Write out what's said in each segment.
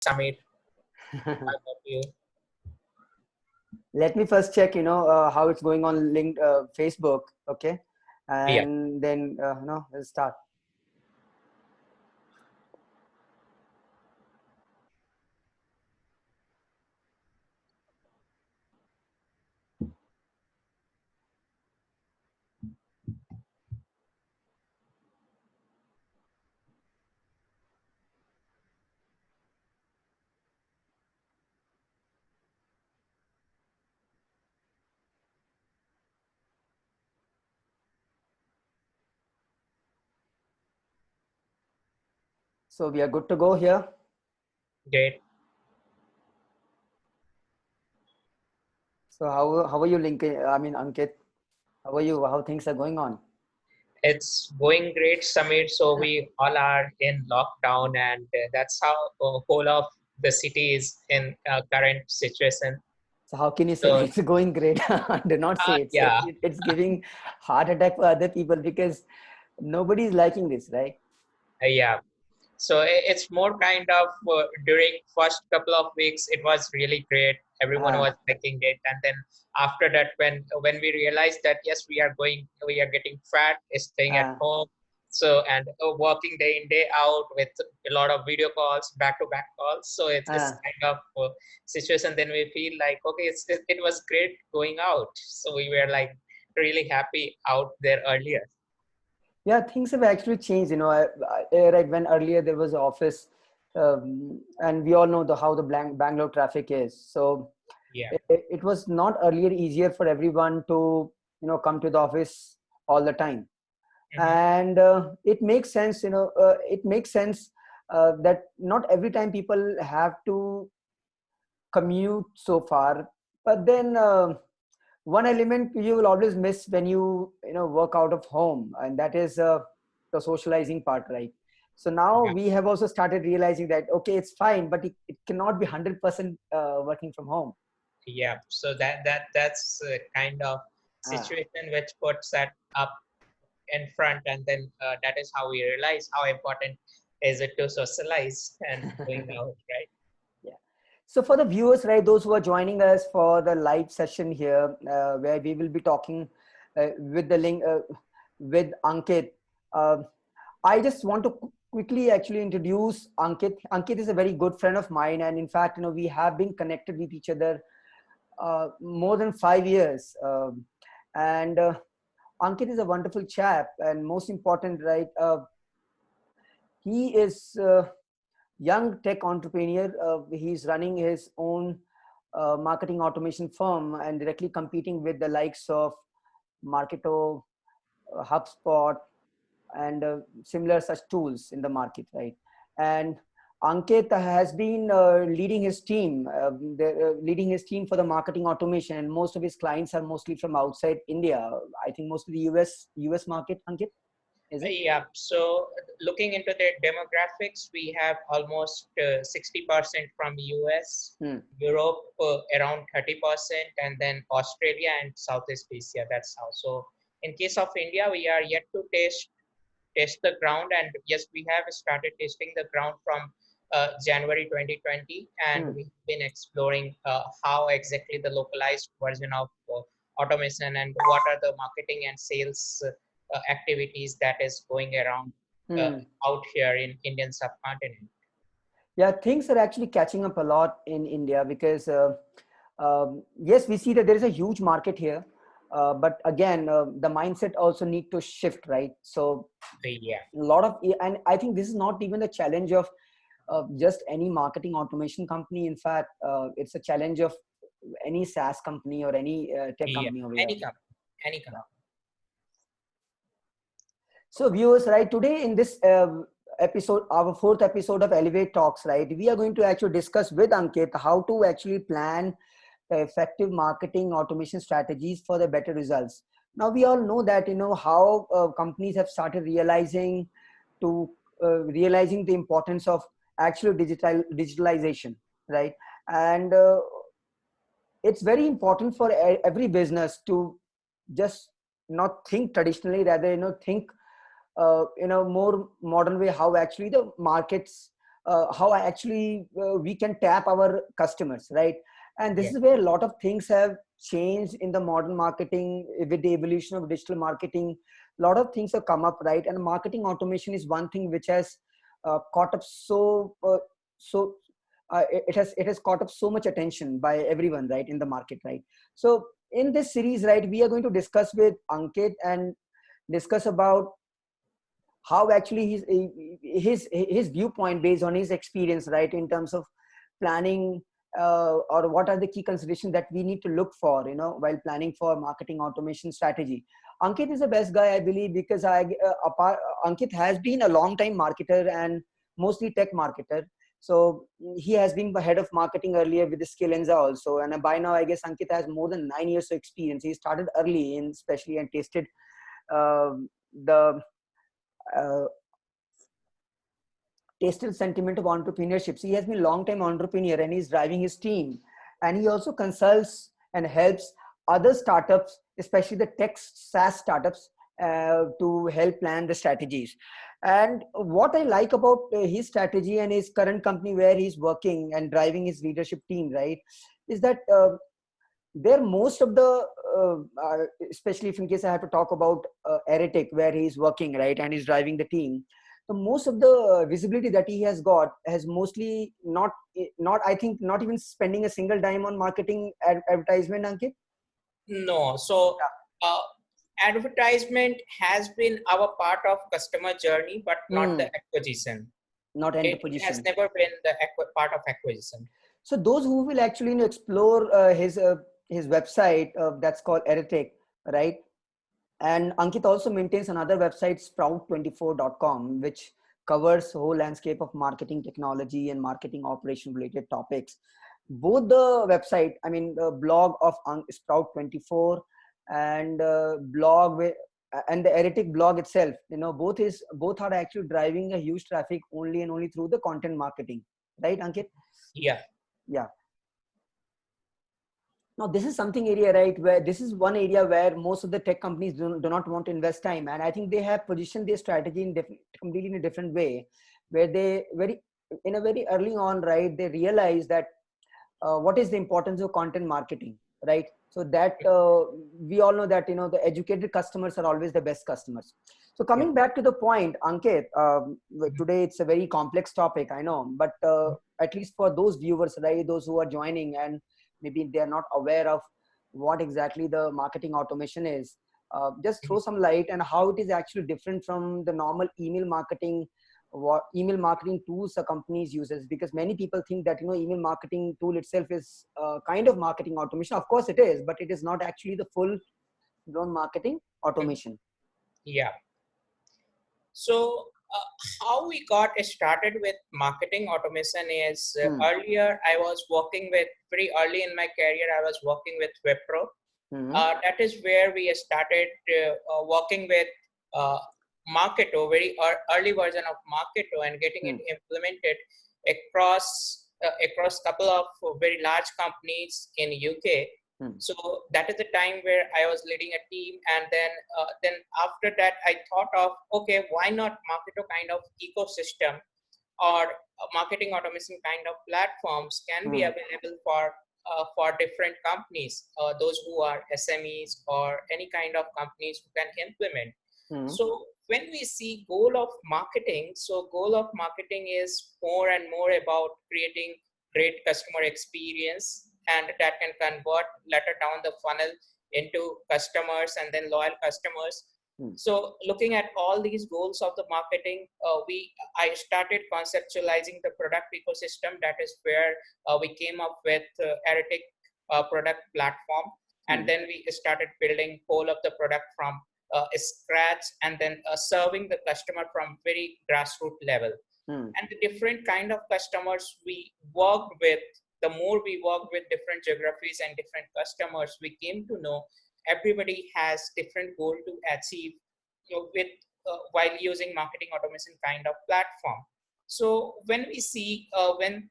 Samir, how about you? Let me first check, how it's going on Facebook, okay, Yeah. and then we'll start. So we are good to go here. Great. So how are you, Lincoln? I mean, Ankit, how are you? How things are going on? It's going great, Samir. So we all are in lockdown, and that's how whole of the city is in current situation. So how can you say So it's going great? Do not say it's yeah, it's giving heart attack for other people because nobody is liking this, right? yeah. So it's more kind of during first couple of weeks, it was really great. Everyone was Ah, liking it, and then after that, when we realized that yes, we are getting fat, staying at ah, home, so and working day in day out with a lot of video calls, back to back calls. So it's ah. kind of situation. Then we feel like okay, it was great going out. So we were like really happy out there earlier. Yeah, things have actually changed. Right when earlier there was office, and we all know how the Bangalore traffic is. So Yeah. it was not earlier easier for everyone to come to the office all the time, Hmm. and it makes sense. It makes sense that not every time people have to commute so far, but then. One element you will always miss when you work out of home, and that is the socializing part, right? So now Yeah. we have also started realizing that okay, it's fine, but it cannot be 100% working from home. Yeah, so that's kind of Ah, situation which puts that up in front, and then that is how we realize how important is it to socialize and going out, right? yeah. So for the viewers, right, those who are joining us for the live session here, where we will be talking with the link with Ankit. Uh, I just want to quickly actually introduce Ankit. Ankit is a very good friend of mine, and in fact, we have been connected with each other more than 5 years. And Ankit is a wonderful chap, and most important, right? He is a young tech entrepreneur. He's running his own marketing automation firm and directly competing with the likes of Marketo, HubSpot, and similar such tools in the market, right? And Ankit has been leading his team for the marketing automation, and most of his clients are mostly from outside India. I think mostly the US market. Ankit, is it? Yeah, so looking into the demographics, we have almost 60% from US, Hmm. Europe around 30%, and then Australia and Southeast Asia. That's how. So in case of India, we are yet to test the ground, and yes, we have started testing the ground from January 2020, and Hmm. we've been exploring how exactly the localized version of automation and what are the marketing and sales activities that is going around uh, Hmm. out here in Indian subcontinent. Yeah, things are actually catching up a lot in India because yes, we see that there is a huge market here, but again, the mindset also need to shift, right? So Yeah, a lot of, and I think this is not even a challenge of just any marketing automation company. In fact, it's a challenge of any SaaS company or any tech yeah, company over here. any Yeah. company. So viewers, right, today in this episode, our fourth episode of Elevate Talks, right, we are going to actually discuss with Ankit how to actually plan effective marketing automation strategies for the better results. Now we all know that how companies have started to realizing the importance of actual digitalization, right? And it's very important for every business to just not think traditionally, rather think more modern way how actually the markets how actually we can tap our customers, right? And this Yeah. is where a lot of things have changed in the modern marketing with the evolution of digital marketing. A lot of things have come up, right? And marketing automation is one thing which has caught up so it has caught up so much attention by everyone, right, in the market, right? So in this series, right, we are going to discuss with Ankit and discuss about how actually his viewpoint based on his experience, right, in terms of planning, or what are the key considerations that we need to look for, while planning for marketing automation strategy. Ankit is the best guy, I believe, because Ankit has been a long time marketer and mostly tech marketer. So he has been the head of marketing earlier with the Skillenza also, and by now I guess Ankit has more than 9 years of experience. He started early in especially and tasted the uh, tasted sentiment of entrepreneurship. So he has been a long time entrepreneur and he's driving his team. And he also consults and helps other startups, especially the tech SaaS startups, to help plan the strategies. And what I like about his strategy and his current company where he's working and driving his leadership team, right, is that there most of the, especially if in case I have to talk about Eretic, where he's working, right, and he's driving the team, the most of the visibility that he has got has mostly not I think not even spending a single dime on marketing advertisement, Ankit. No. So uh, advertisement has been our part of customer journey, but not the Hmm. acquisition. Not enter It has position. never been the part of acquisition. So those who will actually explore his website, that's called Eretic, right? And Ankit also maintains another website, sprout24.com, which covers the whole landscape of marketing technology and marketing operation related topics. Both the website, I mean, the blog of Sprout24 and and the Eretic blog itself, both are actually driving a huge traffic only and only through the content marketing, right, Ankit? Yeah. Yeah. Now, this is something area, right, where this is one area where most of the tech companies do not want to invest time. And I think they have positioned their strategy in completely in a different way, where they in a very early on, right, they realize that what is the importance of content marketing, right? So that we all know that, the educated customers are always the best customers. So Yeah. coming back to the point, Ankit, Mhm. today it's a very complex topic, I know, but at least for those viewers, right, those who are joining and maybe they are not aware of what exactly the marketing automation is, just throw some light and how it is actually different from the normal email marketing, what email marketing tools the companies uses, because many people think that email marketing tool itself is kind of marketing automation. Of course it is, but it is not actually the full blown marketing automation. Yeah. So, how we got started with marketing automation is Hmm. earlier I was working with, very early in my career, I was working with Wipro. Hmm. That is where we started working with uh, Marketo, very early version of Marketo, and getting it Hmm. implemented across couple of very large companies in UK. Hmm. So that is the time where I was leading a team, and then after that I thought of, okay, why not Marketo kind of ecosystem or marketing automation kind of platforms can be Hmm. available for different companies, those who are SMEs or any kind of companies who can implement. Hmm. So when we see goal of marketing, so goal of marketing is more and more about creating great customer experience, and that can convert later down the funnel into customers and then loyal customers. Hmm. So looking at all these goals of the marketing, I started conceptualizing the product ecosystem. That is where we came up with Eretic product platform, and Hmm. then we started building whole of the product from scratch, and then serving the customer from very grassroots level. Hmm. And the different kind of customers we worked with, the more we worked with different geographies and different customers, we came to know everybody has different goal to achieve, with while using marketing automation kind of platform. So when we see when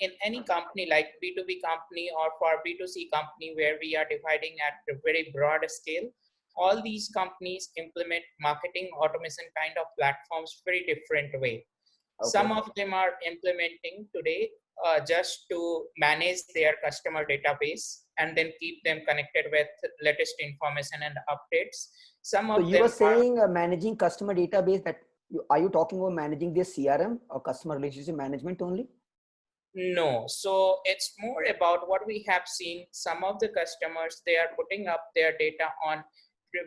in any company like B2B company or for B2C company, where we are dividing at a very broad scale, all these companies implement marketing automation kind of platforms very different way. Some of them are implementing today just to manage their customer database and then keep them connected with latest information and updates. Some So of you them were are saying managing customer database, that are you talking about managing their CRM or customer relationship management only? no. So it's more about what we have seen. Some of the customers, they are putting up their data on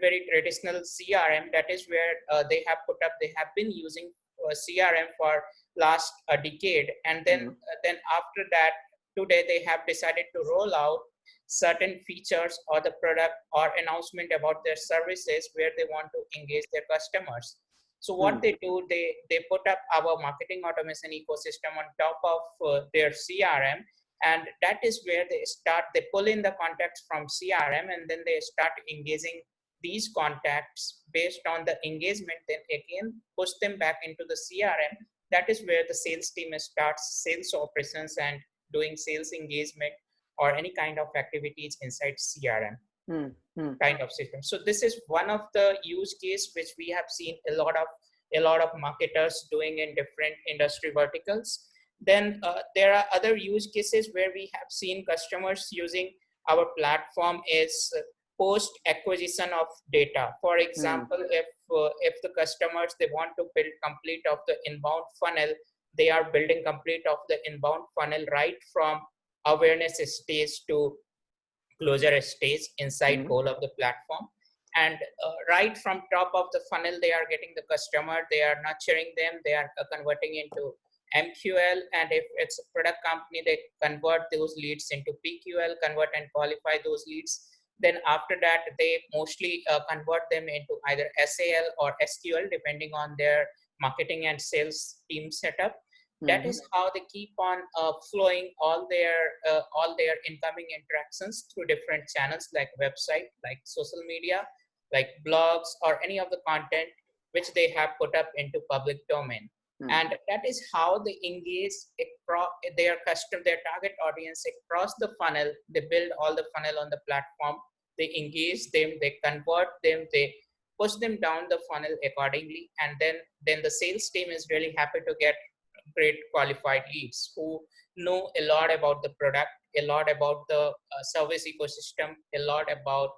very traditional CRM. That is where they have been using CRM for last a decade. And then after that, today they have decided to roll out certain features or the product or announcement about their services where they want to engage their customers. So what they do, they put up our marketing automation ecosystem on top of their CRM, and that is where they pull in the contacts from CRM, and then they start engaging these contacts. Based on the engagement, then again push them back into the CRM. That is where the sales team starts sales operations and doing sales engagement or any kind of activities inside CRM. Kind of system. So this is one of the use case which we have seen a lot of marketers doing in different industry verticals. Then there are other use cases where we have seen customers using our platform is post acquisition of data. For example, if the customers, they want to build complete of the inbound funnel, they are building complete of the inbound funnel right from awareness stage to closure stage inside whole of the platform. And right from top of the funnel, they are getting the customer, they are nurturing them, they are converting into MQL, and if it's a product company, they convert those leads into PQL, convert and qualify those leads. Then after that, they mostly convert them into either SAL or SQL, depending on their marketing and sales team setup. That is how they keep on flowing all their incoming interactions through different channels like website, like social media, like blogs, or any of the content which they have put up into public domain. And that is how they engage their target audience across the funnel. They build all the funnel on the platform, they engage them, they convert them, they push them down the funnel accordingly. And then the sales team is really happy to get great qualified leads who know a lot about the product, a lot about the service ecosystem, a lot about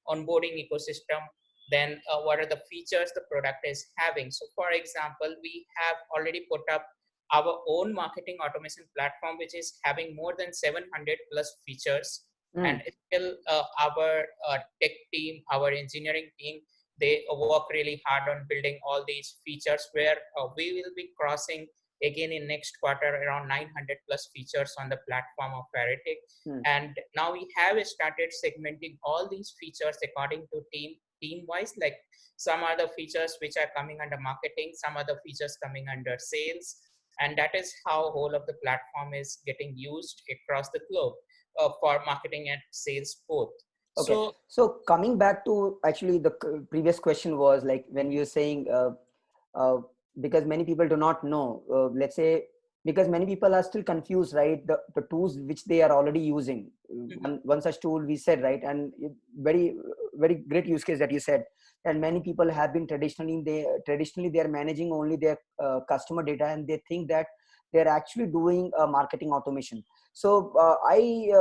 onboarding ecosystem, then what are the features the product is having. So for example, we have already put up our own marketing automation platform, which is having more than 700 plus features. And still our tech team, our engineering team, they work really hard on building all these features, where we will be crossing again in next quarter around 900 plus features on the platform of Veritic. And now we have started segmenting all these features according to team wise, like some are the features which are coming under marketing, some are the features coming under sales, and that is how whole of the platform is getting used across the globe for marketing and sales both. Okay. So coming back to actually the previous question was like when you're saying because many people do not know, let's say, because many people are still confused, right? The tools which they are already using. One such tool we said, right? And very, very great use case that you said. And many people have been traditionally they are managing only their customer data, and they think that they're actually doing marketing automation. So I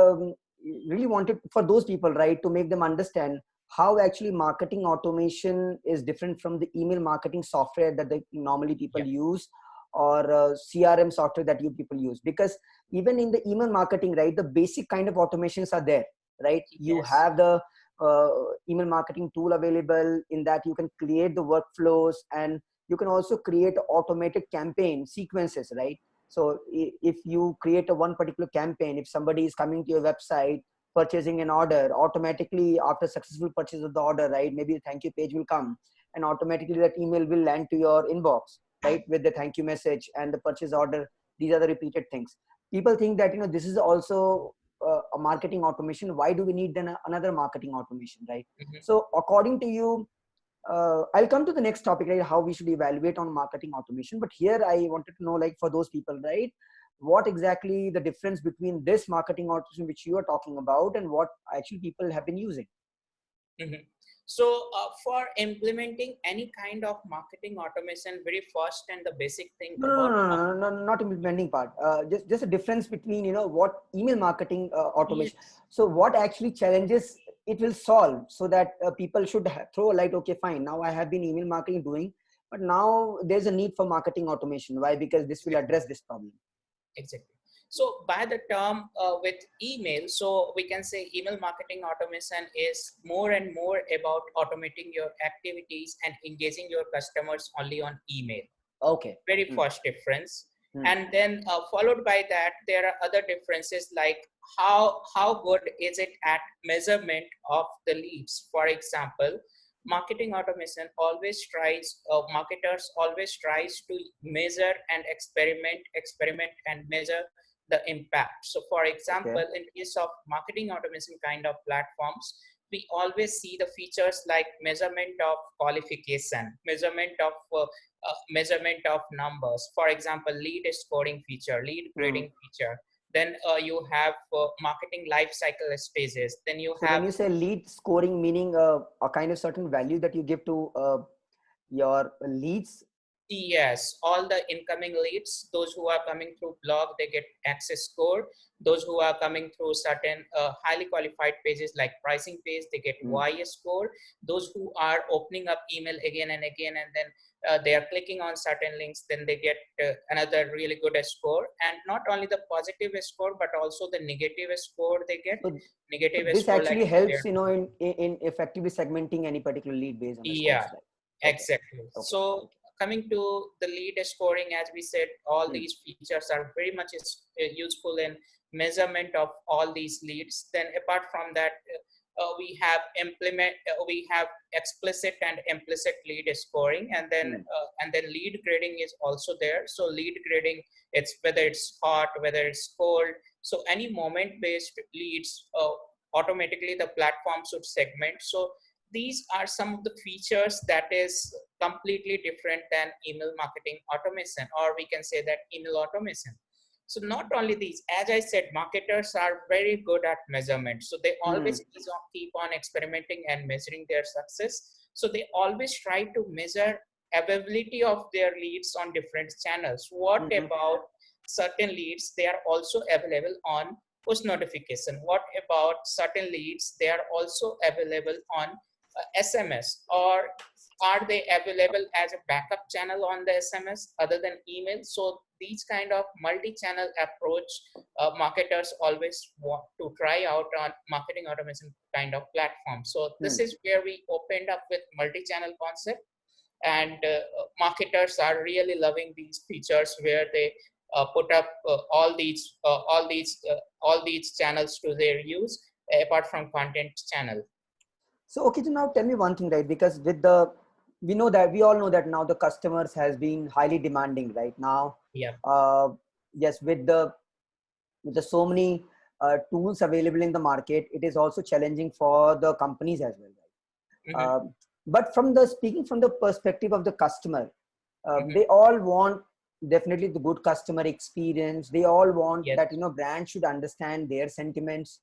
really wanted for those people, right, to make them understand how actually marketing automation is different from the email marketing software that normally people use, or CRM software that you people use. Because even in the email marketing, right, the basic kind of automations are there, right? You have the email marketing tool available. In that you can create the workflows, and you can also create automated campaign sequences, right? So if you create a one particular campaign, if somebody is coming to your website purchasing an order, automatically after successful purchase of the order, right, maybe the thank you page will come, and automatically that email will land to your inbox, right, with the thank you message and the purchase order. These are the repeated things. People think that, this is also a marketing automation. Why do we need then another marketing automation, right? So according to you, I'll come to the next topic, right? How we should evaluate on marketing automation. But here I wanted to know, like, for those people, right, what exactly the difference between this marketing automation which you are talking about and what actually people have been using. So for implementing any kind of marketing automation, very first and the basic thing No, no, about no, no, no, no, not implementing part. Just a difference between, what email marketing automation. yes, So what actually challenges it will solve, so that people should throw a light. Okay, fine. Now I have been email marketing doing, but now there's a need for marketing automation. Why? Because this will address this problem. exactly. So by the term with email, so we can say email marketing automation is more and more about automating your activities and engaging your customers only on email. Okay. Very Hmm. first difference. Hmm. And then followed by that, there are other differences like how good is it at measurement of the leads. For example, marketing automation always tries, marketers always tries to measure and experiment and measure the impact. So for example, Okay. in case of marketing automation kind of platforms, we always see the features like measurement of qualification, measurement of numbers. For example, lead scoring feature, lead Hmm. grading feature. Then you have marketing life cycle stages. Then you So when have, you say lead scoring, meaning a kind of certain value that you give to your leads. yes, all the incoming leads, those who are coming through blog, they get access score. Those who are coming through certain highly qualified pages like pricing page, they get Hmm. Y score. Those who are opening up email again and again, and then they are clicking on certain links, then they get another really good score. And not only the positive score, but also the negative score they get. So, so Negative this score like actually helps, they're, in effectively segmenting any particular lead based on the yeah, scores, right? Okay. exactly. Okay. So Okay. coming to the lead scoring, as we said, all Hmm. these features are very much useful in measurement of all these leads. Then apart from that, we have explicit and implicit lead scoring, Hmm. and then lead grading is also there. So lead grading, it's whether it's hot, whether it's cold. So any moment based leads, automatically the platform should segment. So these are some of the features that is completely different than email marketing automation, or we can say that email automation. So not only these, as I said, marketers are very good at measurement. So they Hmm. always keep on experimenting and measuring their success. So they always try to measure availability of their leads on different channels. What Hmm. about certain leads? They are also available on push notification. What about certain leads? They are also available on SMS, or are they available as a backup channel on the SMS other than email? So these kind of multi-channel approach, marketers always want to try out on marketing automation kind of platform. So Hmm. this is where we opened up with multi-channel concept, and marketers are really loving these features where they put up all these channels to their use apart from content channel. So, okay, so now tell me one thing, right? Because we know that, we all know that now the customers has been highly demanding right now. Yeah. Uh, yes, with the so many tools available in the market, it is also challenging for the companies as well, right? Hmm. But from the speaking from the perspective of the customer, Hmm. they all want definitely the good customer experience. They all want Yes. that, brands should understand their sentiments.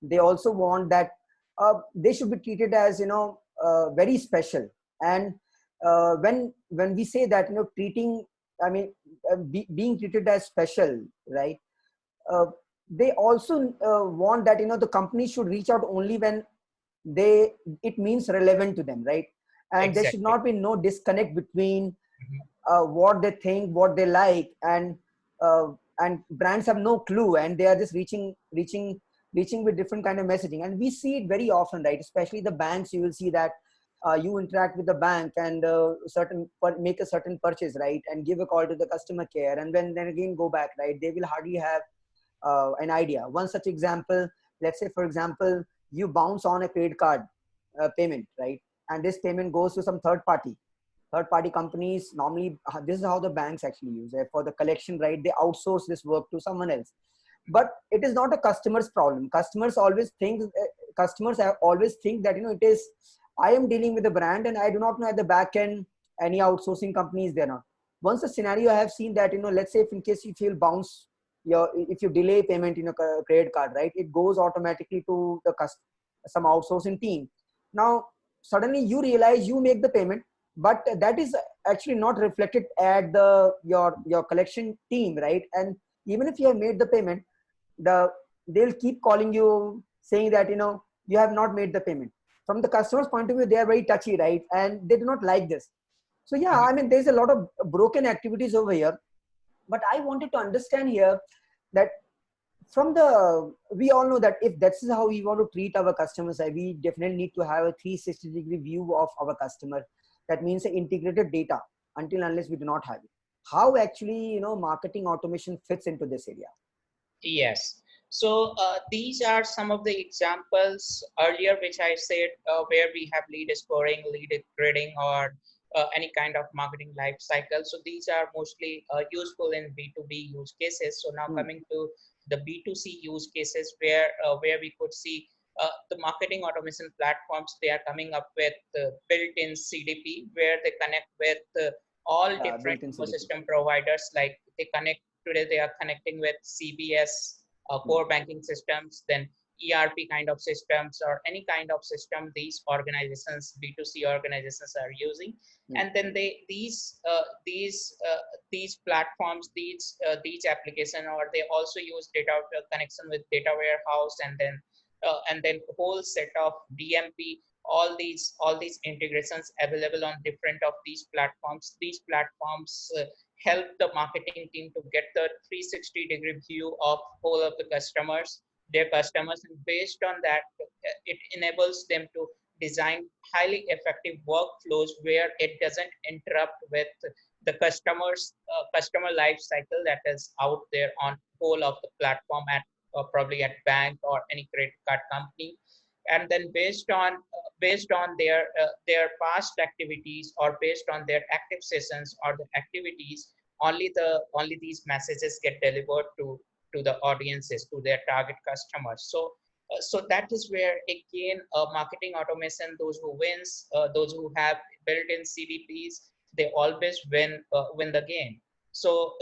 They also want that they should be treated as, very special. And when we say that, treating, I mean, being treated as special, right? uh, they also want that, the company should reach out only when they it means relevant to them, right? And there should Exactly. not be no disconnect between Mhm. what they think, what they like, uh, and brands have no clue, and they are just reaching with different kind of messaging. And we see it very often, right? Especially the banks, you will see that you interact with the bank and make a certain purchase, right, and give a call to the customer care, and then again go back, right? They will hardly have an idea. One such example, let's say for example, you bounce on a credit card payment, right? And this payment goes to some third party companies. Normally this is how the banks actually use it for the collection, right? They outsource this work to someone else. But it is not a customer's problem. Customers always think that, it is, I am dealing with the brand and I do not know at the back end any outsourcing companies there not. Once a scenario I have seen that, let's say if in case you feel bounce if you delay payment in a credit card, right, it goes automatically to some outsourcing team. Now suddenly you realize you make the payment, but that is actually not reflected at your collection team, right? And even if you have made the payment, they'll keep calling you saying that you have not made the payment. From the customer's point of view, they are very touchy, right? And they do not like this. So yeah, Mhm. I mean, there's a lot of broken activities over here. But I wanted to understand here that from the we all know that if that's how we want to treat our customers, we definitely need to have a 360-degree view of our customer. That means integrated data. Until unless we do not have it, how actually marketing automation fits into this area? Yes. So these are some of the examples earlier, which I said, where we have lead scoring, lead grading, or any kind of marketing life cycle. So these are mostly useful in B2B use cases. So now Hmm. coming to the B2C use cases, where we could see the marketing automation platforms, they are coming up with built-in CDP, where they connect with all Yeah, different built-in CDP. ecosystem providers. Like they connect today, they are connecting with CBS, Hmm. core banking systems, then ERP kind of systems, or any kind of system these organizations, B2C organizations, are using. Hmm. And then these platforms, these application, or they also use data connection with data warehouse, and then whole set of DMP, all these integrations available on different of these platforms. These platforms help the marketing team to get the 360-degree view of whole of their customers, and based on that, it enables them to design highly effective workflows where it doesn't interrupt with the customer life cycle that is out there on whole of the platform, at probably at bank or any credit card company. And then based on their past activities, or based on their active sessions or the activities, only these messages get delivered to the audiences, to their target customers. So that is where, again, marketing automation, those who have built-in CDPs, they always win the game. So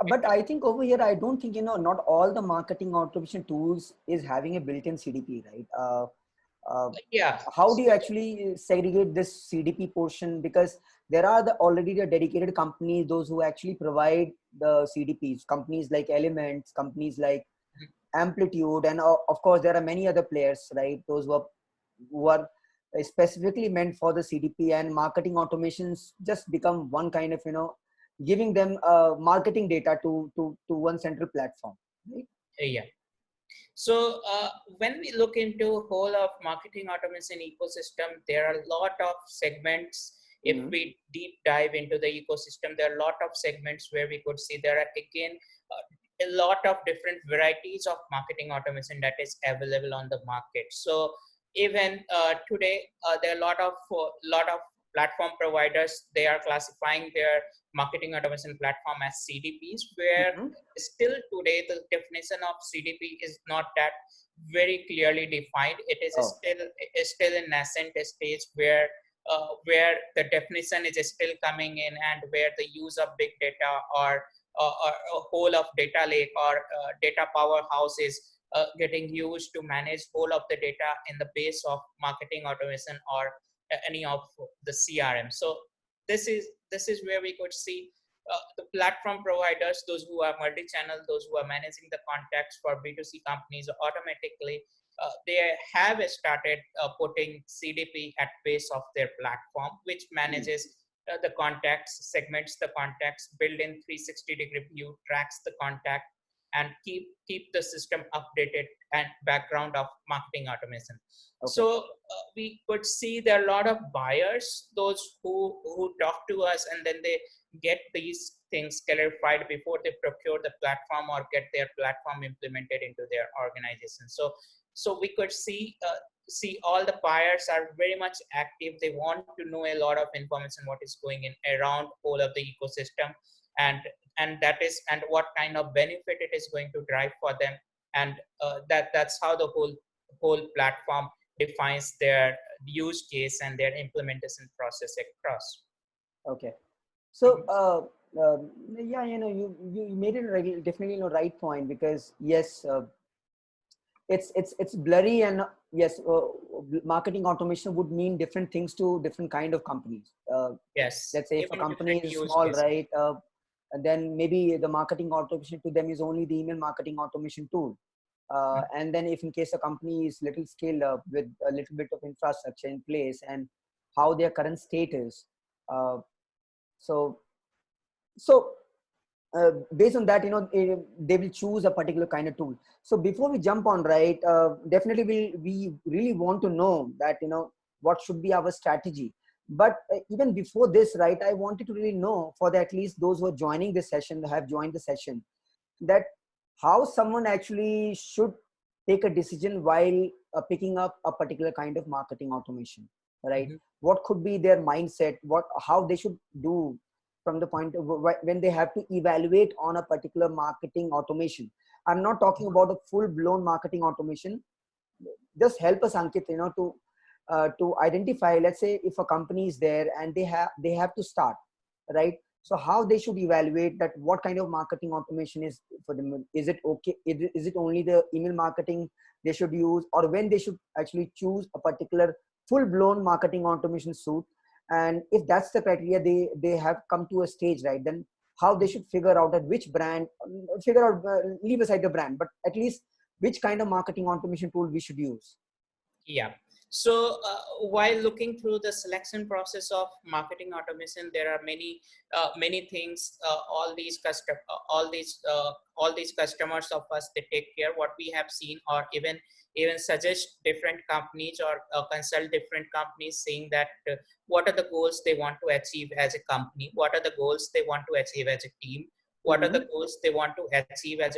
But I think over here, I don't think not all the marketing automation tools is having a built-in CDP, right? Uh, yeah. how do you So actually segregate this CDP portion? Because there are already the dedicated companies, those who actually provide the CDPs, companies like Elements, companies like Amplitude, and of course there are many other players, right? Those who are specifically meant for the CDP, and marketing automations just become one kind of giving them marketing data to one central platform, right? yeah. So when we look into whole of marketing automation ecosystem, there are a lot of segments. If Mm-hmm. we deep dive into the ecosystem, there are a lot of segments where we could see there are, again, a lot of different varieties of marketing automation that is available on the market. So even today, there are a lot of platform providers. They are classifying their marketing automation platform as CDPs, where Mm-hmm. still today the definition of CDP is not that very clearly defined. It Oh, is still in nascent stage, where the definition is still coming in, and where the use of big data, or a whole of data lake, or data powerhouse is getting used to manage whole of the data in the base of marketing automation, or any of the CRM. So this is where we could see the platform providers, those who are multi-channel, those who are managing the contacts for B2C companies automatically, they have started putting CDP at base of their platform, which mm, manages the contacts, segments the contacts, build in 360-degree view, tracks the contact, and keep the system updated, and background of marketing automation. okay. So we could see there are a lot of buyers, those who talk to us, and then they get these things clarified before they procure the platform or get their platform implemented into their organization. So we could see all the buyers are very much active. They want to know a lot of information what is going in around all of the ecosystem, and and what kind of benefit it is going to drive for them, and that's how the whole platform defines their use case and their implementation process across. Okay. So, yeah, you made it definitely right point, because yes, it's blurry. And yes, marketing automation would mean different things to different kind of companies. Yes, Let's say if a even company different is use small, cases. right, and then maybe the marketing automation to them is only the email marketing automation tool. And then if in case a company is little scaled up with a little bit of infrastructure in place and how their current state is, uh, so so based on that, they will choose a particular kind of tool. So before we jump on, right, definitely we really want to know that, what should be our strategy. But even before this, right, I wanted to really know, for the, at least those who are joining this session, have joined the session, that how someone actually should take a decision while picking up a particular kind of marketing automation, right? Mhm. What could be their mindset, how they should do from the point of when they have to evaluate on a particular marketing automation. I'm not talking about a full blown marketing automation. Just help us, Ankit, to identify, let's say if a company is there and they have to start, right? So how they should evaluate that, what kind of marketing automation is for them. Is it okay, is it only the email marketing they should use, or when they should actually choose a particular full blown marketing automation suite? And if that's the criteria, they have come to a stage, right, then how they should figure out that which brand, figure out, leave aside the brand, but at least which kind of marketing automation tool we should use. Yeah. So while looking through the selection process of marketing automation, there are many things. All these customers of us, they take care. What we have seen, or even suggest different companies, or consult different companies, saying that what are the goals they want to achieve as a company, what are the goals they want to achieve as a team, what are the Mm-hmm. goals they want to achieve as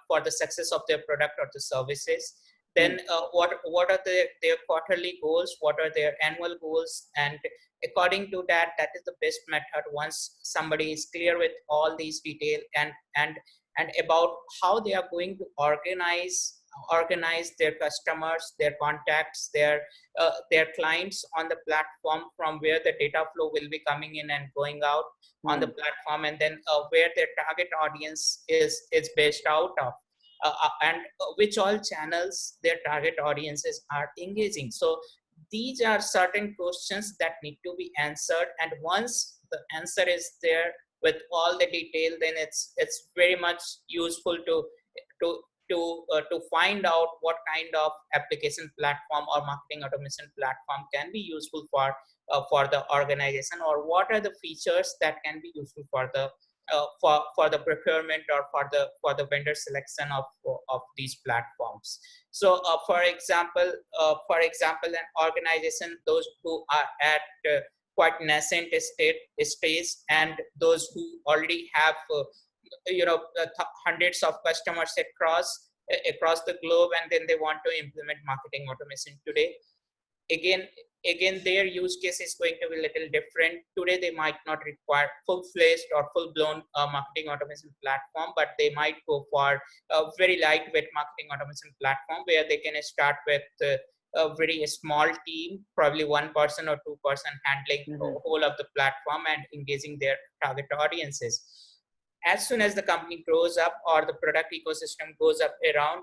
for the success of their product or the services. Hmm. Then what are their quarterly goals, what are their annual goals, and according to that, that is the best method. Once somebody is clear with all these detail and about how they are going to organize their customers, their contacts, their clients on the platform, from where the data flow will be coming in and going out on the Hmm. platform, and then where their target audience is based out of, and which all channels their target audiences are engaging. So these are certain questions that need to be answered, and once the answer is there with all the detail, then it's very much useful to to find out what kind of application platform or marketing automation platform can be useful for the organization, or what are the features that can be useful for the procurement, or for the vendor selection of these platforms. So for example, an organization, those who are at quite nascent stage, and those who already have hundreds of customers across the globe, and then they want to implement marketing automation today. Again again their use case is going to be a little different. Today they might not require full-fledged or full-blown marketing automation platform, but they might go for a very lightweight marketing automation platform, where they can start with a very small team, probably one person or two person, handling the Mm-hmm. whole of the platform and engaging their target audiences. As soon as the company grows up, or the product ecosystem grows up around,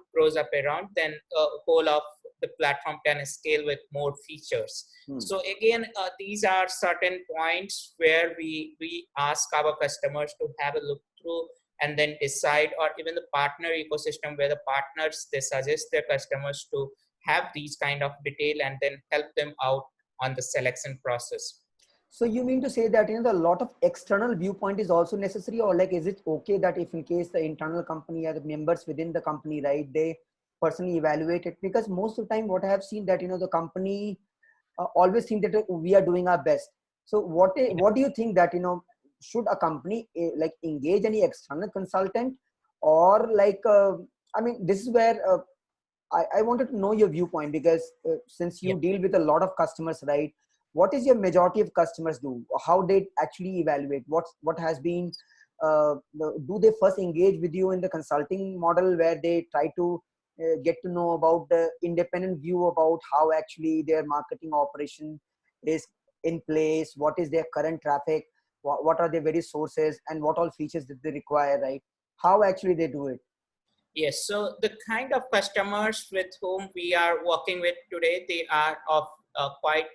then whole of the platform can scale with more features. Hmm. So again, these are certain points where we ask our customers to have a look through, and then decide, or even the partner ecosystem, where the partners, they suggest their customers to have these kind of detail, and then help them out on the selection process. So you mean to say that, a lot of external viewpoint is also necessary, or like, is it okay that if in case the internal company or the members within the company, right, they personally evaluate it? Because most of the time, what I have seen that, the company always think that we are doing our best. So what do you think that, should a company like engage any external consultant, or like, I mean, this is where I wanted to know your viewpoint, because since Yeah. you deal with a lot of customers, right? What is your majority of customers do? How they actually evaluate? What has been? Do they first engage with you in the consulting model, where they try to get to know about the independent view about how actually their marketing operation is in place? What is their current traffic? What are their various sources, and what all features that they require? Right? How actually they do it? Yes, so the kind of customers with whom we are working with today, they are of quite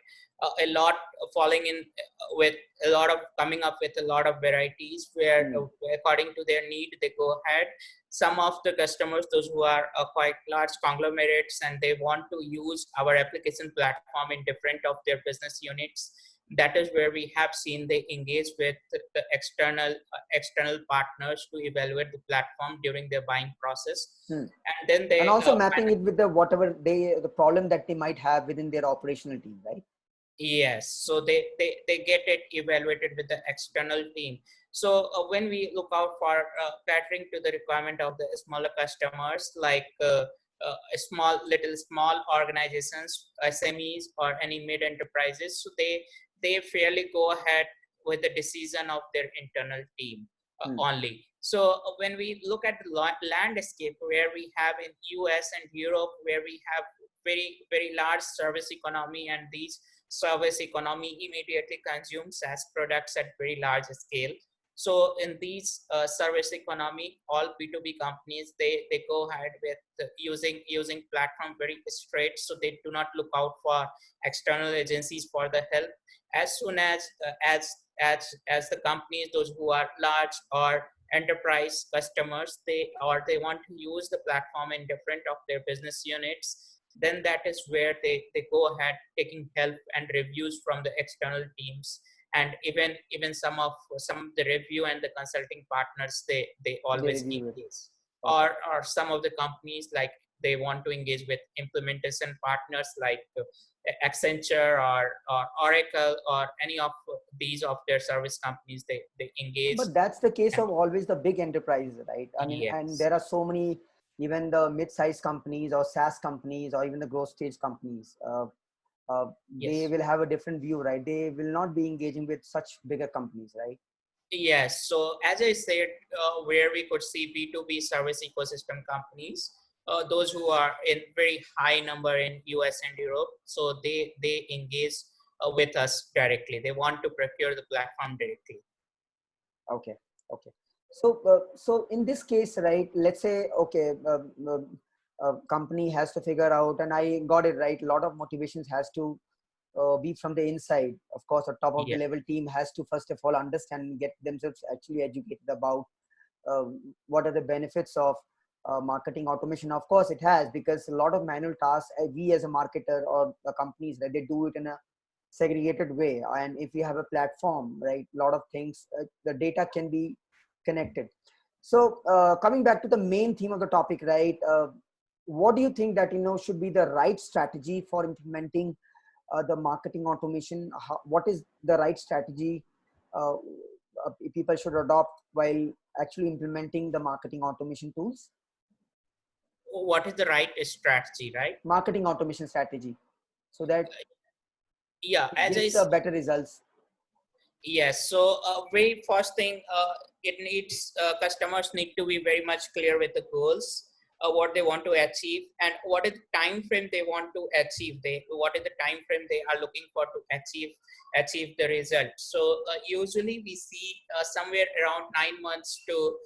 a lot falling in with a lot of coming up with a lot of varieties where Hmm. according to their need they go ahead. Some of the customers, those who are quite large conglomerates and they want to use our application platform in different of their business units, that is where we have seen they engage with the external partners to evaluate the platform during their buying process, Hmm. and then And they also mapping it with the whatever the problem that they might have within their operational team, right? yes, so they get it evaluated with the external team. So when we look out for catering to the requirement of the smaller customers, like small organizations, SMEs, or any mid enterprises, so they fairly go ahead with the decision of their internal team Hmm. only. So when we look at the landscape where we have in US and Europe, where we have very large service economy, and these service economy immediately consumes SaaS products at very large scale. So in these service economy, all B2B companies, they go ahead with using platform very straight. So they do not look out for external agencies for the help. As soon as the companies, those who are large or enterprise customers, they want to use the platform in different of their business units, then that is where they go ahead taking help and reviews from the external teams. And even some of the review and the consulting partners, they They always review it. engage. Okay. Or some of the companies, like they want to engage with implementation partners like Accenture or Oracle or any of these of their service companies, they engage. But that's the case And of always the big enterprises, right? I mean, and yes, there are so many, even the mid-sized companies or SaaS companies or even the growth stage companies. Uh, they yes. will have a different view, right? They will not be engaging with such bigger companies, right? Yes, so as I said, where we could see B2B service ecosystem companies, those who are in very high number in US and Europe, so they engage with us directly. They want to procure the platform directly. Okay. Okay. So, so in this case, right? Let's say, okay, a company has to figure out, and I got it right. A lot of motivations has to be from the inside. Of course, a top of the Yes, level team has to first of all understand and get themselves actually educated about uh, what are the benefits of marketing automation. Of course it has, because a lot of manual tasks, we as a marketer or the companies, right, they do it in a segregated way. And if you have a platform, right, a lot of things, the data can be connected. So coming back to the main theme of the topic, right, what do you think that should be the right strategy for implementing the marketing automation? What is the right strategy uh, people should adopt while actually implementing the marketing automation tools? what is the right strategy, right? Marketing automation strategy, so that Yeah, it gives better results. yes. So very first thing, it needs customers need to be very much clear with the goals, what they want to achieve, and what is the time frame they want to achieve. What is the time frame they are looking for to achieve the result. So usually we see somewhere around 9 months to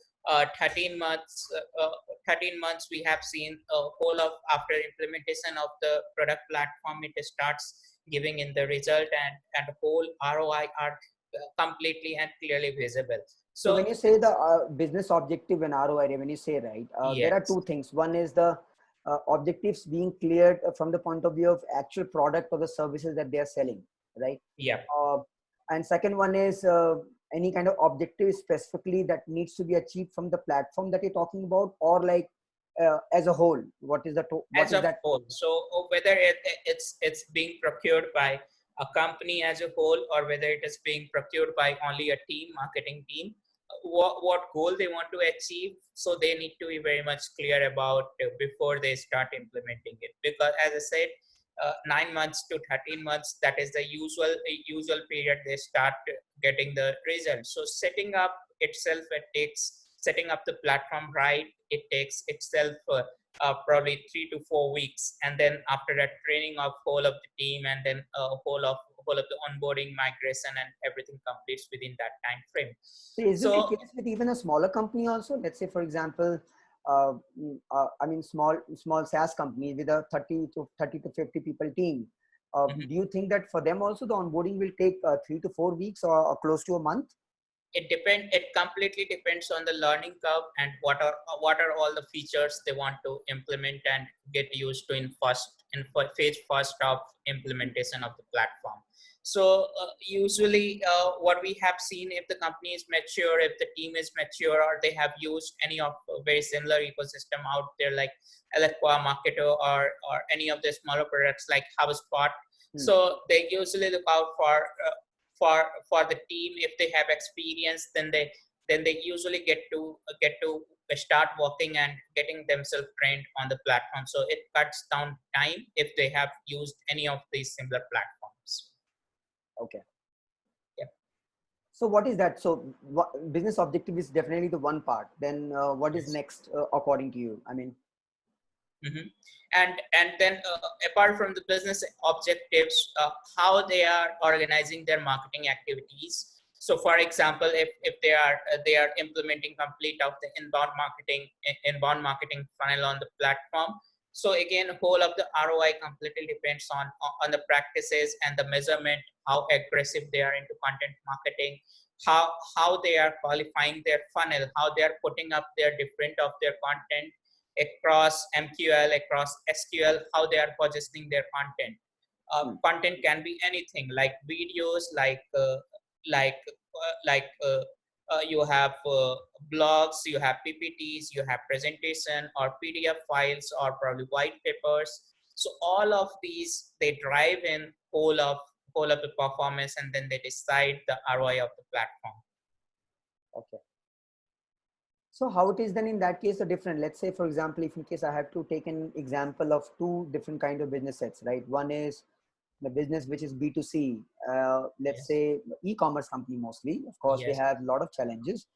13 months. 13 months we have seen whole of after implementation of the product platform, it starts giving in the result, and whole ROI are completely and clearly visible. So So when you say the business objective and ROI, when you say, right, there are yes, two things. One is the objectives being cleared from the point of view of actual product or the services that they are selling, right? yeah. uh, and second one is any kind of objective specifically that needs to be achieved from the platform that you're talking about, or like as a whole, what is the what As is a that? whole. So whether it's being procured by a company as a whole, or whether it is being procured by only a team, marketing team, what goal they want to achieve. So they need to be very much clear about before they start implementing it. Because as I said, 9 months to 13 months, that is the usual period they start getting the results. So setting up itself, it takes setting up the platform right. It takes itself probably 3 to 4 weeks, and then after that, training of whole of the team, and then whole of the onboarding, migration, and everything completes within that time frame. So is this the So case with even a smaller company also? Let's say, for example, I mean, small SaaS companies with a 30 to 50 people team. Do you think that for them also the onboarding will take 3 to 4 weeks or close to a month? It completely depends on the learning curve and what are all the features they want to implement and get used to in phase first of implementation of the platform. So usually what we have seen, if the company is mature, if the team is mature, or they have used any of a very similar ecosystem out there like Eloqua, Marketo, or any of the smaller products like HubSpot, so they usually look out for the team. If they have experience, then they usually get to start working and getting themselves trained on the platform. So it cuts down time if they have used any of these similar platforms. Okay. Yeah. So what is that? So business objective is definitely the one part. Then what is Yes. next according to you? I mean. And then apart from the business objectives, how they are organizing their marketing activities. So for example, if they are implementing complete of the inbound marketing funnel on the platform. So again, whole of the ROI completely depends on the practices and the measurement, how aggressive they are into content marketing, how they are qualifying their funnel, how they are putting up their different of their content across MQL, across SQL, how they are positioning their content. Content can be anything, like videos, like you have blogs, you have PPTs, you have presentation or PDF files or probably white papers. So all of these, they drive in whole of the performance, and then they decide the ROI of the platform. Okay. So how it is then in that case a different, let's say for example, if in case I have to take an example of two different kind of business sets, right? One is the business which is B2C, let's say e-commerce company mostly, of course they have a lot of challenges.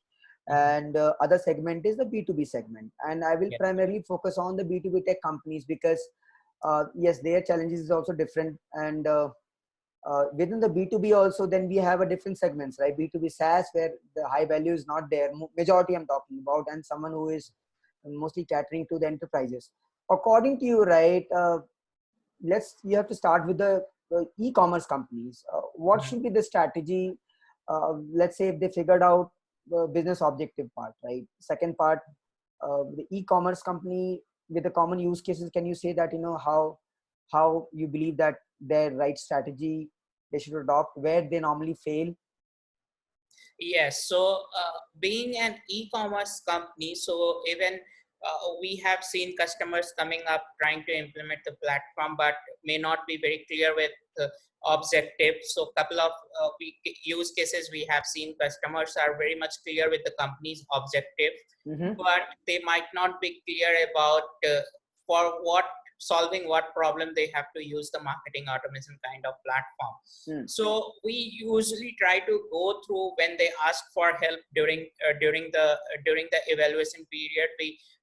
And other segment is the B2B segment. And I will primarily focus on the B2B tech companies because yes, their challenges is also different. And within the B2B also, then we have a different segments, right? B2B SaaS, where the high value is not there, majority I'm talking about, and someone who is mostly catering to the enterprises. According to you, right, you have to start with the e-commerce companies. What should be the strategy? Let's say if they figured out the business objective part, right? Second part, the e-commerce company with the common use cases, can you say that, how you believe that their right strategy they should adopt, where they normally fail? Yes. So being an e-commerce company, so even we have seen customers coming up trying to implement the platform, but may not be very clear with the objective. So couple of use cases we have seen, customers are very much clear with the company's objective, but they might not be clear about for what solving what problem they have to use the marketing automation kind of platform. So we usually try to go through when they ask for help during the evaluation period.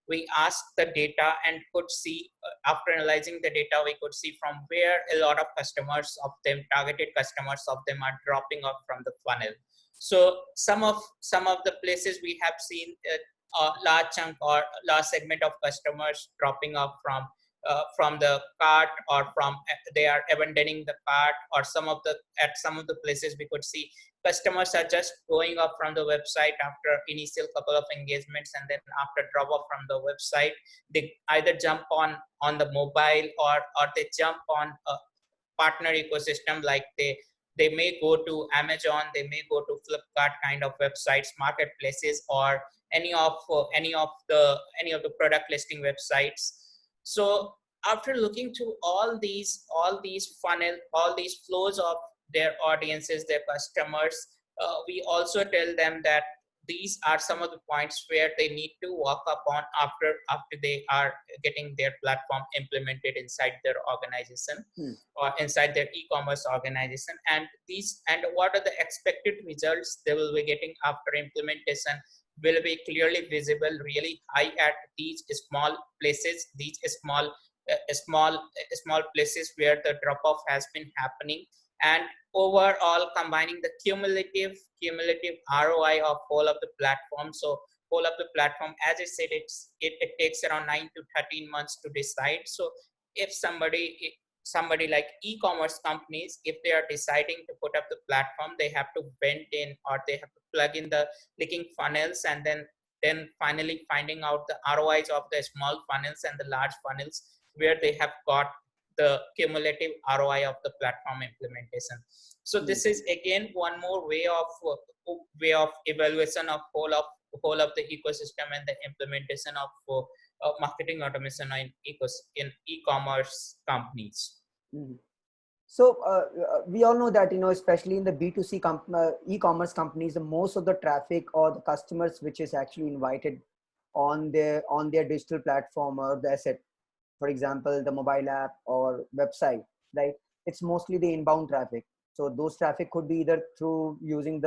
We ask the data and could see after analyzing the data, we could see from where a lot of customers of them, targeted customers of them, are dropping off from the funnel. So some of the places we have seen a large chunk or large segment of customers dropping off from the cart, or from they are abandoning the cart, or some of the places we could see customers are just going off from the website after initial couple of engagements, and then after drop off from the website, they either jump on the mobile, or they jump on a partner ecosystem, like they may go to Amazon, they may go to Flipkart kind of websites, marketplaces, or any of the product listing websites. So after looking through all these funnel, all these flows of their audiences, their customers, we also tell them that these are some of the points where they need to work upon after they are getting their platform implemented inside their organization or inside their e-commerce organization, and what are the expected results they will be getting after implementation will be clearly visible, really high at these small places, these small places where the drop off has been happening, and overall combining the cumulative ROI of all of the platforms. So whole of the platform, as I said, it takes around 9 to 13 months to decide. So if somebody like e-commerce companies, if they are deciding to put up the platform, they have to vent in, or they have to plug in the leaking funnels, and then finally finding out the ROIs of the small funnels and the large funnels, where they have got the cumulative ROI of the platform implementation. So this is again one more way of evaluation of whole of the ecosystem and the implementation of marketing automation in e-commerce companies. So we all know that, especially in the B2C e-commerce companies, the most of the traffic or the customers which is actually invited on their digital platform or the asset, for example, the mobile app or website, right? It's mostly the inbound traffic. So those traffic could be either through using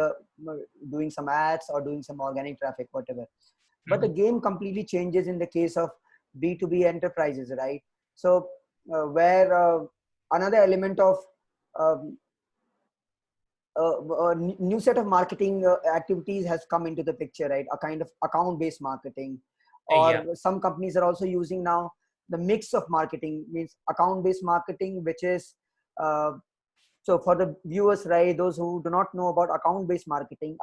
doing some ads or doing some organic traffic, whatever. But the game completely changes in the case of B2B enterprises, right? So where another element of a new set of marketing activities has come into the picture, right? A kind of account-based marketing, or some companies are also using now the mix of marketing, means account-based marketing, which is so for the viewers, right, those who do not know about account-based marketing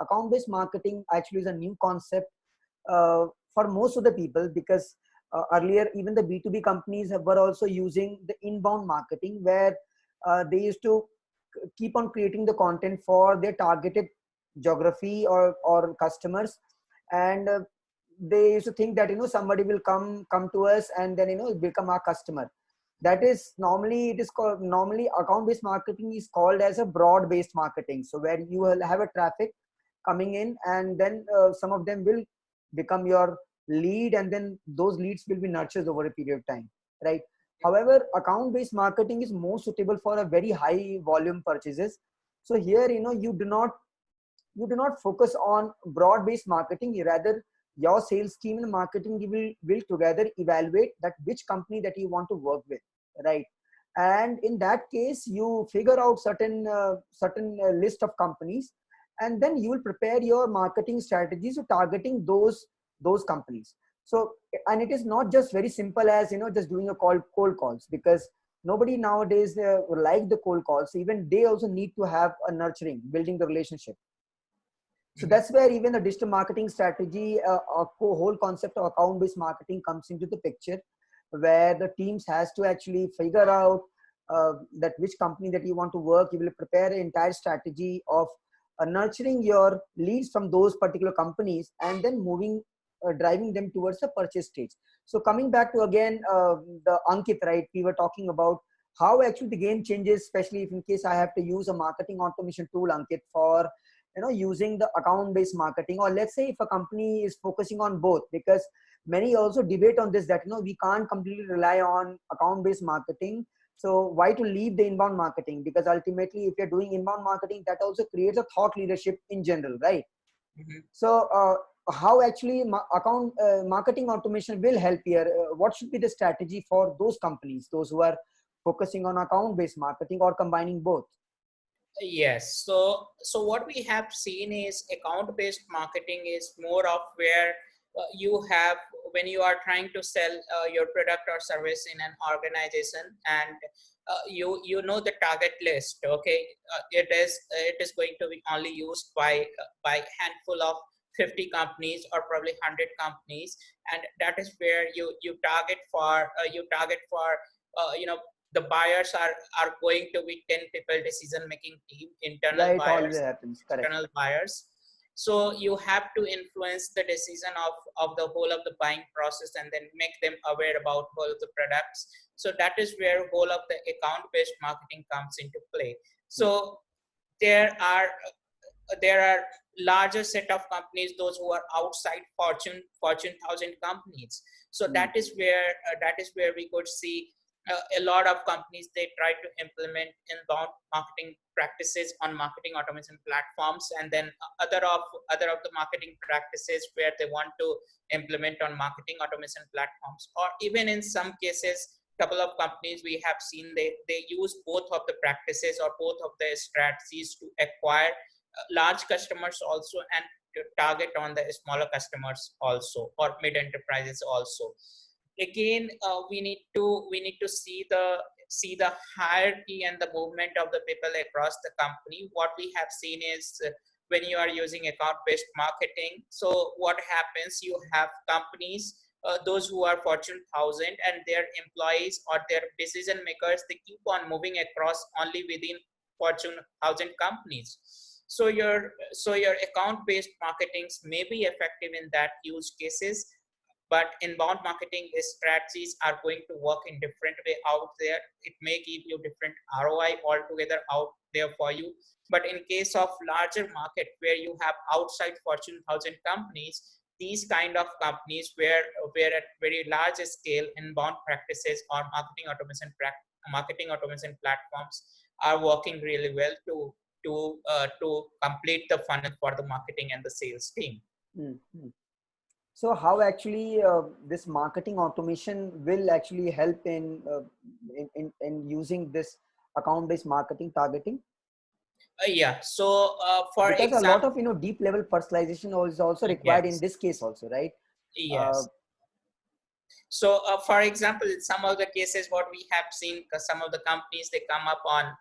actually is a new concept for most of the people, because earlier even the B2B companies were also using the inbound marketing, where they used to keep on creating the content for their targeted geography or customers, and they used to think that somebody will come to us and then become our customer. That is normally account-based marketing is called as a broad-based marketing. So where you will have a traffic coming in, and then some of them will become your lead, and then those leads will be nurtured over a period of time, right? However, account-based marketing is more suitable for a very high volume purchases. So here, you do not focus on broad-based marketing. Rather, your sales team and marketing will together evaluate that which company that you want to work with, right? And in that case, you figure out certain list of companies, and then you will prepare your marketing strategies to targeting those companies. So, and it is not just very simple as just doing a cold calls, because nobody nowadays like the cold calls. Even they also need to have a nurturing, building the relationship. So that's where even the digital marketing strategy, whole concept of account-based marketing comes into the picture, where the teams has to actually figure out that which company that you want to work. You will prepare an entire strategy of nurturing your leads from those particular companies, and then driving them towards the purchase stage. So coming back to again the Ankit, right? We were talking about how actually the game changes, especially if in case I have to use a marketing automation tool, Ankit, for using the account-based marketing, or let's say if a company is focusing on both, because many also debate on this, that we can't completely rely on account-based marketing. So why to leave the inbound marketing? Because ultimately, if you're doing inbound marketing, that also creates a thought leadership in general, right? So how actually marketing automation will help here? What should be the strategy for those companies, those who are focusing on account-based marketing or combining both? Yes. So what we have seen is account-based marketing is more of where you have, when you are trying to sell your product or service in an organization, and you know the target list. Okay, it is going to be only used by handful of 50 companies or probably 100 companies, and that is where you target for the buyers are going to be 10 people decision making team, internal buyers, happens. external buyers. So you have to influence the decision of the whole of the buying process, and then make them aware about whole of the products. So that is where whole of the account based marketing comes into play. So there are larger set of companies, those who are outside Fortune 1000 companies. So that is where we could see a lot of companies, they try to implement inbound marketing practices on marketing automation platforms, and then other of the marketing practices where they want to implement on marketing automation platforms. Or even in some cases, couple of companies we have seen, they use both of the practices or both of the strategies to acquire large customers also, and to target on the smaller customers also, or mid enterprises also. Again, we need to see the hierarchy and the movement of the people across the company. What we have seen is, when you are using account-based marketing, so what happens, you have companies, those who are Fortune 1000, and their employees or their decision makers, they keep on moving across only within Fortune 1000 companies. So your account-based marketings may be effective in that use cases, but inbound marketing strategies are going to work in different way out there. It may give you different ROI altogether out there for you. But in case of larger market where you have outside Fortune 1000 companies, these kind of companies where at very large scale inbound practices or marketing automation platforms are working really well to complete the funnel for the marketing and the sales team. Mm-hmm. So how actually this marketing automation will actually help in using this account-based marketing targeting? Yeah. So, for Because a lot example, of deep level personalization is also required in yes, this case also, right? Uh, yes. So, for example, in some of the cases, what we have seen, some of the companies, they come up on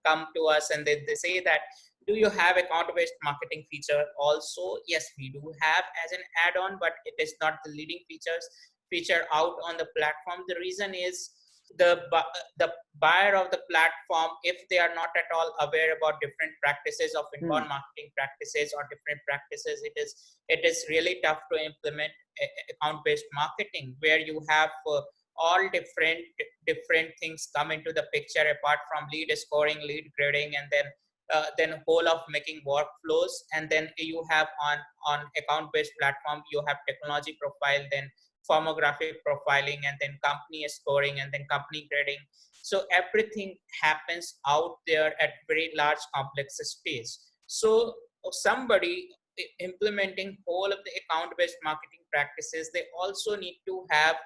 come to us and they say that, do you have account-based marketing feature also? Yes, we do have as an add-on, but it is not the leading feature out on the platform. The reason is, the buyer of the platform, if they are not at all aware about different practices of hmm. inbound marketing practices or different practices, it is really tough to implement account-based marketing, where you have all different things come into the picture, apart from lead scoring, lead grading, and then whole of making workflows. And then you have on account-based platform, you have technology profile, then firmographic profiling, and then company scoring, and then company grading. So everything happens out there at very large complex space. So somebody implementing whole of the account-based marketing practices, they also need to have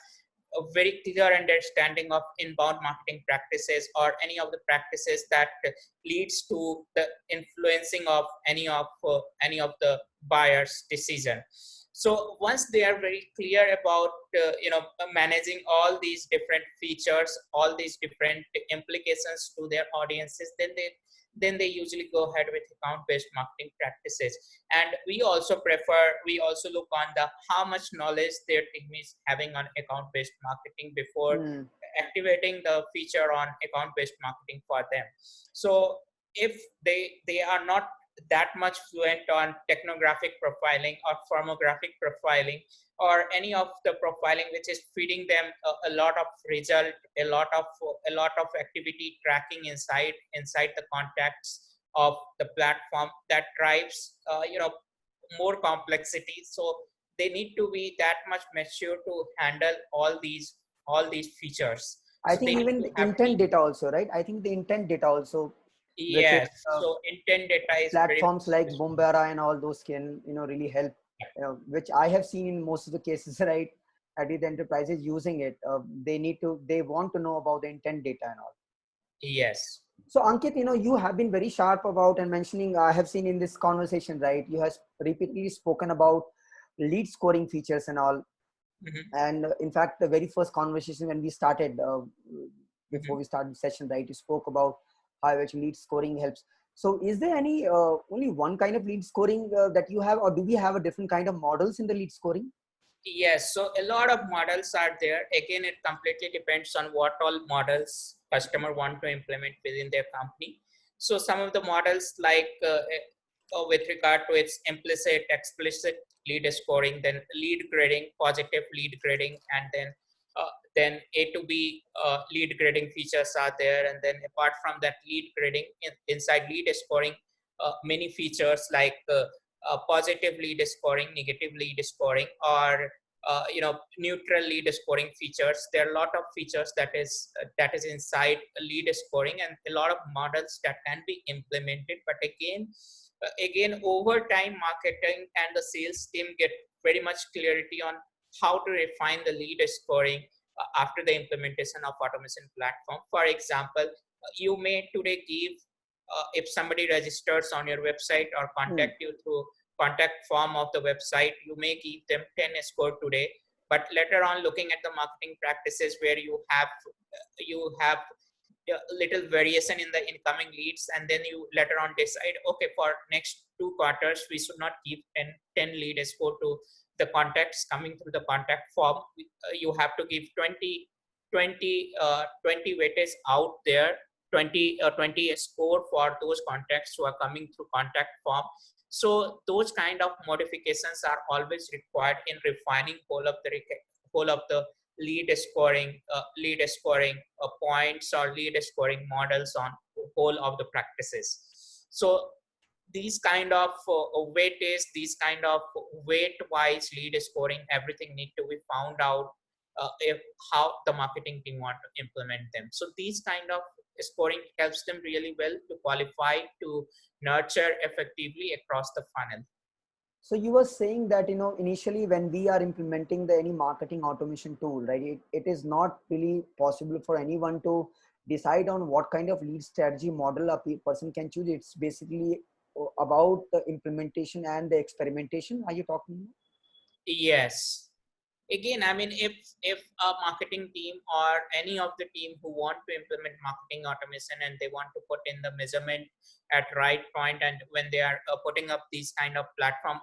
a very clear understanding of inbound marketing practices, or any of the practices that leads to the influencing of any of the buyer's decision. So once they are very clear about managing all these different features, all these different implications to their audiences, then they usually go ahead with account-based marketing practices. And we also look on the how much knowledge their team is having on account-based marketing before Hmm. activating the feature on account-based marketing for them. So if they are not that much fluent on technographic profiling or firmographic profiling, or any of the profiling which is feeding them a lot of result, a lot of activity tracking inside the contacts of the platform, that drives more complexity. So they need to be that much mature to handle all these features. I So they think need even to the have intent deep. data also, right? I think the intent data also, which is Yes. So intent data is very platforms much like useful. Bombera and all those can really help, which I have seen in most of the cases, right? At the enterprises using it, they want to know about the intent data and all. Yes. So Ankit, you have been very sharp about and mentioning, I have seen in this conversation, right? You have repeatedly spoken about lead scoring features and all. Mhm, And in fact, the very first conversation when we started, before mhm. we started the session, right, you spoke about how actually lead scoring helps. So is there any only one kind of lead scoring that you have, or do we have a different kind of models in the lead scoring? Yes, so a lot of models are there. Again, it completely depends on what all models customer want to implement within their company. So some of the models, like with regard to its implicit, explicit lead scoring, then lead grading, positive lead grading, and then A to B lead grading features are there. And then apart from that lead grading, inside lead scoring, many features like positive lead scoring, negative lead scoring, or neutral lead scoring features. There are a lot of features that is inside lead scoring, and a lot of models that can be implemented. But again, over time, marketing and the sales team get very much clarity on how to refine the lead scoring after the implementation of automation platform. For example, you may today give, if somebody registers on your website or Hmm. contact you through contact form of the website, you may give them 10 score today, but later on looking at the marketing practices where you have a little variation in the incoming leads, and then you later on decide, okay, for next 2 quarters we should not give 10 lead score to the contacts coming through the contact form. You have to give 20 weightage out there, 20 score for those contacts who are coming through contact form. So those kind of modifications are always required in refining whole of the lead scoring points or lead scoring models on whole of the practices. So these kind of weightage, these kind of weight wise lead scoring, everything need to be found out if how the marketing team want to implement them. So these kind of scoring helps them really well to qualify, to nurture effectively across the funnel. So you were saying that, initially when we are implementing any marketing automation tool, right, it is not really possible for anyone to decide on what kind of lead strategy model a person can choose. It's basically about the implementation and the experimentation. Are you talking about? Yes. Again, I mean, if a marketing team or any of the team who want to implement marketing automation and they want to put in the measurement at right point, and when they are putting up these kind of platform,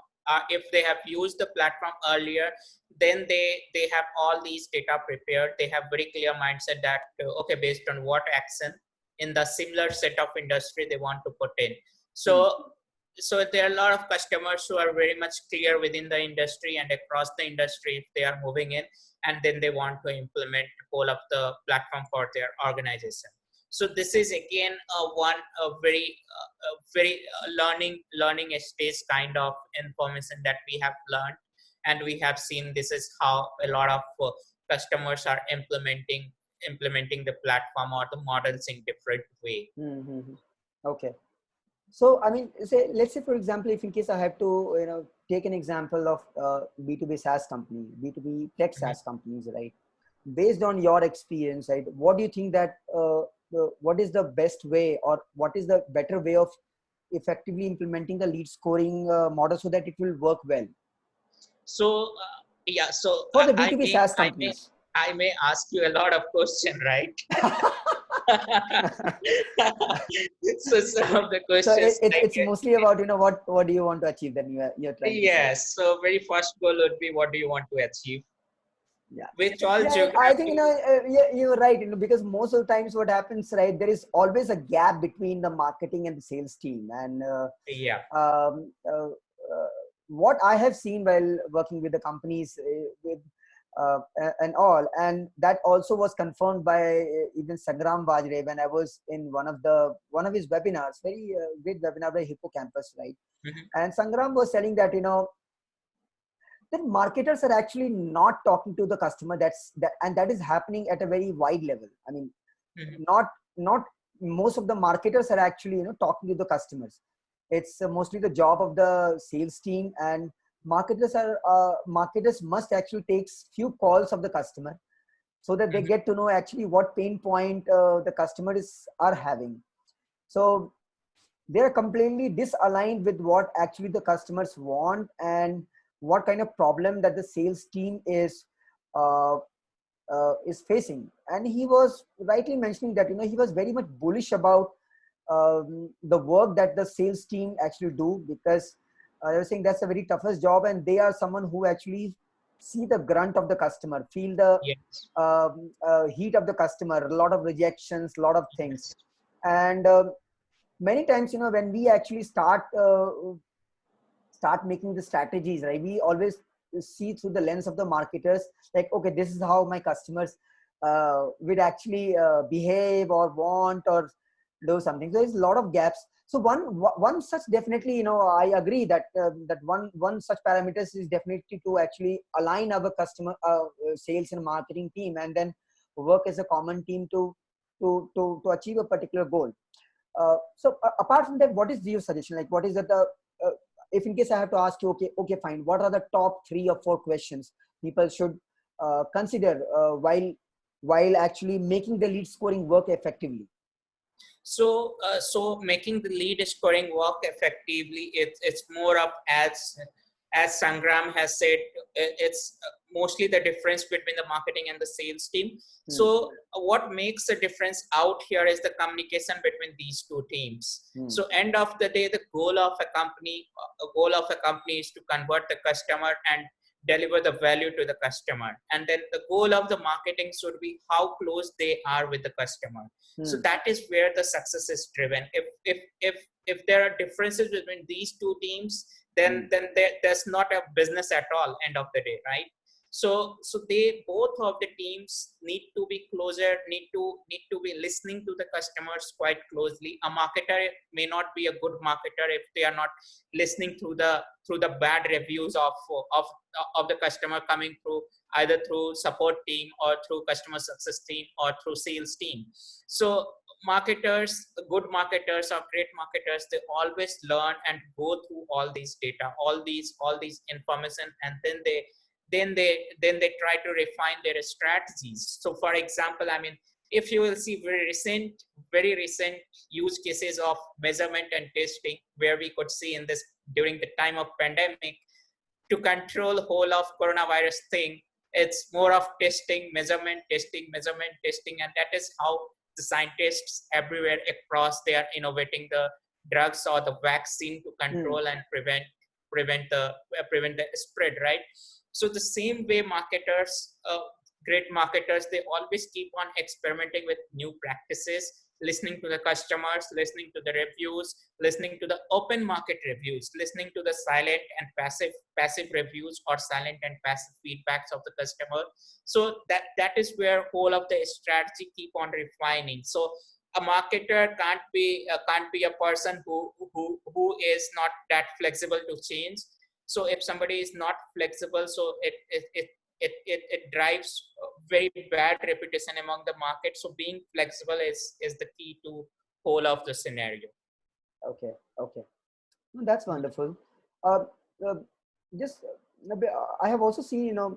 if they have used the platform earlier, then they have all these data prepared. They have very clear mindset that okay, based on what action in the similar set of industry they want to put in. So there are a lot of customers who are very much clear within the industry and across the industry if they are moving in, and then they want to implement whole of the platform for their organization. So this is again a very learning stage kind of information that we have learned, and we have seen this is how a lot of customers are implementing the platform or the models in different way. Mm-hmm. Okay. So, I mean, let's say, for example, if in case I have to, take an example of B2B SaaS company, B2B tech SaaS companies, right? Based on your experience, right? What do you think that, what is the best way, or what is the better way of effectively implementing the lead scoring model so that it will work well? So, yeah, so For the B2B SaaS companies. I may ask you a lot of questions, right? So some of the So questions it's mostly about, what do you want to achieve, then you're trying to say. Yes. So very first goal would be, what do you want to achieve? Yeah. Which all I think, you're right, because most of the times what happens, right, there is always a gap between the marketing and the sales team. And yeah. What I have seen while working with the companies and all, and that also was confirmed by even Sangram Vajre when I was in one of his webinars, very great webinar by Hippocampus, right? And Sangram was telling that, that marketers are actually not talking to the customer. And that is happening at a very wide level. I mean, not most of the marketers are actually, talking to the customers. It's mostly the job of the sales team, and marketers must actually take few calls of the customer so that they get to know actually what pain point the customers are having. So they're completely disaligned with what actually the customers want and what kind of problem that the sales team is facing. And he was rightly mentioning that, he was very much bullish about the work that the sales team actually do, because I was saying that's a very toughest job, and they are someone who actually see the grunt of the customer, feel the heat of the customer, a lot of rejections, a lot of things. And many times, when we actually start making the strategies, right, we always see through the lens of the marketers, like, okay, this is how my customers would actually behave or want or do something. So there's a lot of gaps. So one such, definitely, I agree that that one such parameters is definitely to actually align our customer sales and marketing team, and then work as a common team to achieve a particular goal. So apart from that, what is your suggestion? Like, what is that? If in case I have to ask you, okay, fine. What are the top 3 or 4 questions people should consider while actually making the lead scoring work effectively? So making the lead scoring work effectively, it's more of, as Sangram has said, it's mostly the difference between the marketing and the sales team. So what makes the difference out here is the communication between these two teams. So end of the day, the goal of a company is to convert the customer and deliver the value to the customer. And then the goal of the marketing should be how close they are with the customer. So that is where the success is driven. If there are differences between these two teams, then there's not a business at all, end of the day, right? So they, both of the teams need to be closer, need to be listening to the customers quite closely. A marketer may not be a good marketer if they are not listening through the bad reviews of the customer coming through, either through support team or through customer success team or through sales team. So marketers, good marketers or great marketers, they always learn and go through all these data, all these information, and then they try to refine their strategies. So for example, I mean, if you will see very recent use cases of measurement and testing, where we could see in this, during the time of pandemic, to control whole of coronavirus thing, it's more of testing, measurement, testing, and that is how the scientists everywhere across, they are innovating the drugs or the vaccine to control and prevent the spread, right? So the same way marketers, great marketers, they always keep on experimenting with new practices, listening to the customers, listening to the reviews, listening to the open market reviews, listening to the silent and passive reviews, or silent and passive feedbacks of the customer. So that is where whole of the strategy keep on refining. So a marketer can't be a person who is not that flexible to change. So if somebody is not flexible, so it drives very bad reputation among the market. So being flexible is the key to whole of the scenario. Okay. That's wonderful. Uh, uh, just I have also seen, a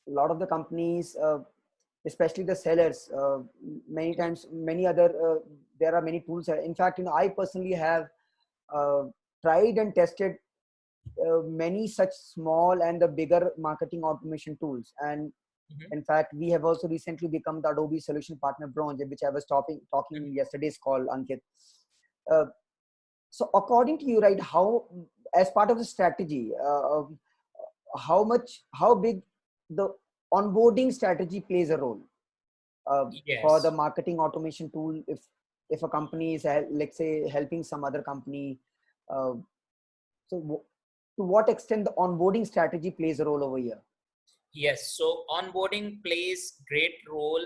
lot of the companies, especially the sellers, many times, there are many tools. In fact, I personally have uh, tried and tested many such small and the bigger marketing automation tools. And in fact, we have also recently become the Adobe Solution Partner Bronze, which I was talking in yesterday's call, Ankit. So according to you, right, how, as part of the strategy, how big the onboarding strategy plays a role for the Yes. marketing automation tool, if a company is, let's say, helping some other company, uh, so to what extent the onboarding strategy plays a role over here? Yes, so onboarding plays great role.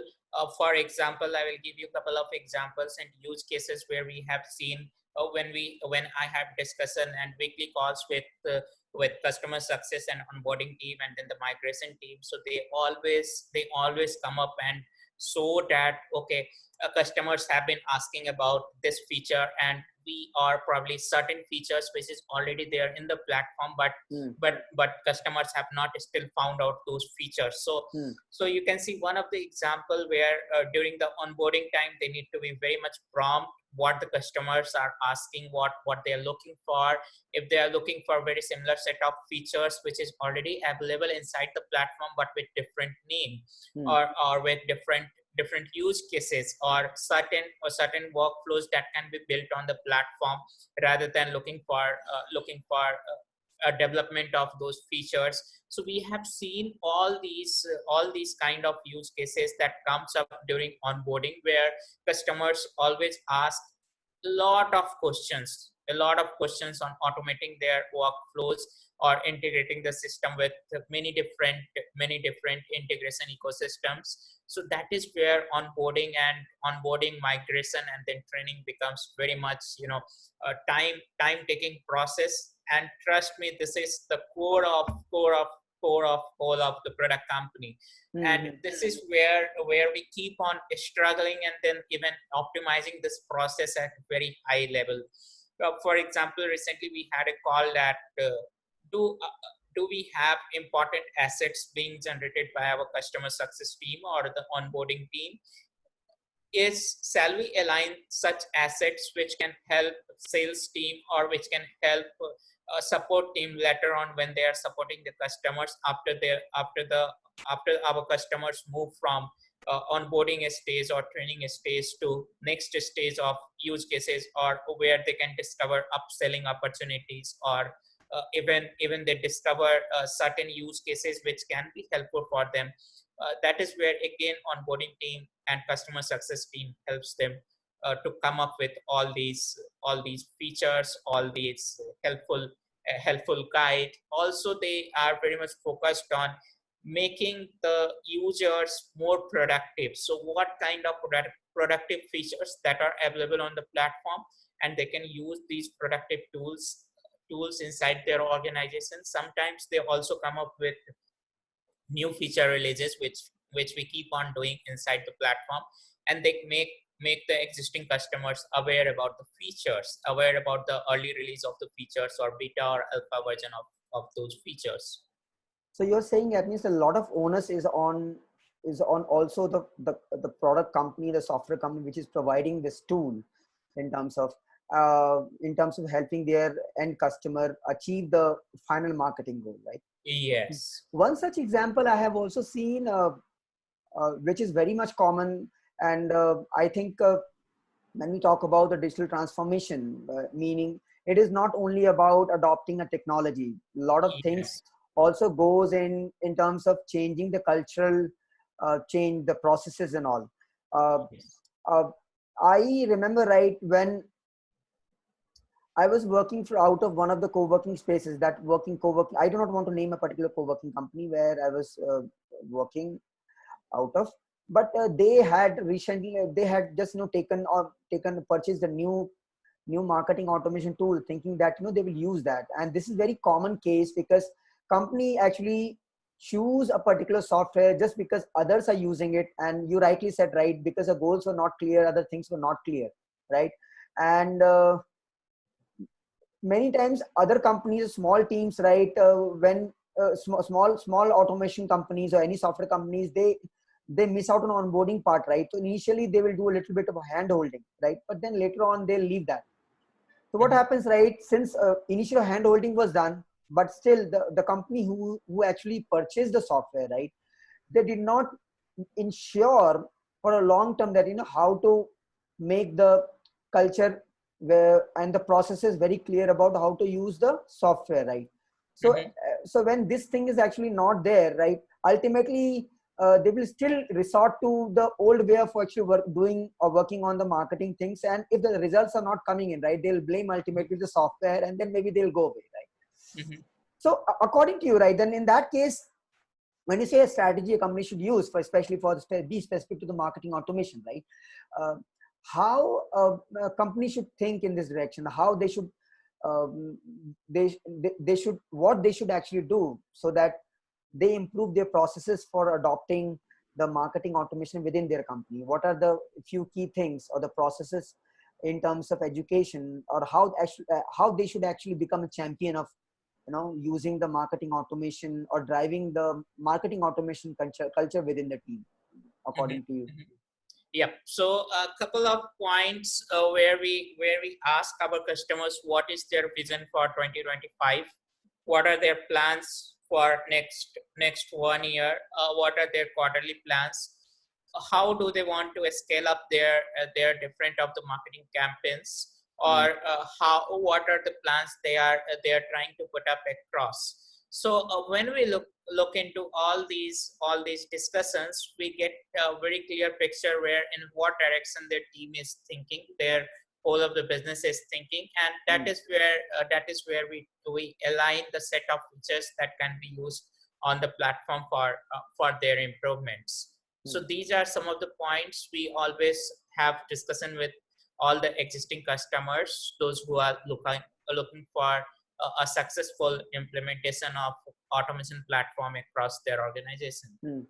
For example, I will give you a couple of examples and use cases where we have seen, when I have discussion and weekly calls with customer success and onboarding team, and then the migration team. So they always come up and show that, okay, customers have been asking about this feature, and we are probably certain features which is already there in the platform, but customers have not still found out those features. So you can see one of the example where during the onboarding time, they need to be very much prompt what the customers are asking, what they are looking for. If they are looking for very similar set of features which is already available inside the platform but with different name, or with different use cases, or certain workflows that can be built on the platform, rather than looking for a development of those features. So we have seen all these kind of use cases that comes up during onboarding, where customers always ask a lot of questions on automating their workflows, or integrating the system with many different integration ecosystems. So that is where onboarding, migration, and then training becomes very much, a time taking process. And trust me, this is the core of all of the product company. And this is where we keep on struggling, and then even optimizing this process at very high level. For example, recently we had a call that, do we have important assets being generated by our customer success team or the onboarding team? is shall we align such assets which can help sales team or which can help support team later on when they are supporting the customers after our customers move from onboarding a stage or training a stage to next stage of use cases, or where they can discover upselling opportunities, or even they discover certain use cases which can be helpful for them. That is where again onboarding team and customer success team helps them to come up with all these features, all these helpful guide. Also, they are very much focused on making the users more productive. So what kind of productive features that are available on the platform, and they can use these productive tools inside their organization. Sometimes they also come up with new feature releases which we keep on doing inside the platform, and they make the existing customers aware about the features, aware about the early release of the features or beta or alpha version of those features. So you're saying that means a lot of onus is on also the product company, the software company which is providing this tool in terms of helping their end customer achieve the final marketing goal, right? Yes. One such example I have also seen, which is very much common, and I think when we talk about the digital transformation, meaning it is not only about adopting a technology. A lot of things Yes. also goes in terms of changing the cultural change, the processes and all. Yes. Uh, I remember right when I was working for out of one of the co-working spaces, that working co-working. I do not want to name a particular co-working company where I was working out of, but they had recently, they had just taken purchased a new marketing automation tool, thinking that they will use that. And this is very common case because company actually choose a particular software just because others are using it, and you rightly said, right, because the goals were not clear, other things were not clear, right? And many times other companies, small teams, right, when small automation companies or any software companies, they miss out on onboarding part, right? So initially they will do a little bit of a hand holding, right, but then later on they'll leave that. So what happens, right, since initial hand holding was done, but still the company who actually purchased the software, right, they did not ensure for a long term that how to make the culture where and the processes very clear about how to use the software, right? So Mm-hmm. so when this thing is actually not there, right, ultimately they will still resort to the old way of actually doing or working on the marketing things, and if the results are not coming in, right, they'll blame ultimately the software, and then maybe they'll go away, right? Mm-hmm. So according to you, right, then in that case, when you say a strategy a company should use for, especially for be specific to the marketing automation, right, uh, how a company should think in this direction, how they should um, they should, what they should actually do so that they improve their processes for adopting the marketing automation within their company. What are the few key things or the processes in terms of education, or how they should actually become a champion of using the marketing automation or driving the marketing automation culture within the team, Mm-hmm. according to you? Mm-hmm. Yep. So a couple of points where we ask our customers what is their vision for 2025, what are their plans for next 1 year, what are their quarterly plans, how do they want to scale up their different of the marketing campaigns, Mm, or how what are the plans they are trying to put up across. So when we look into all these discussions, we get a very clear picture where in what direction their team is thinking, their whole of the business is thinking, and that mm, is where we align the set of features that can be used on the platform for their improvements. So mm. these are some of the points we always have discussion with all the existing customers, those who are looking for a successful implementation of automation platform across their organization. Mm.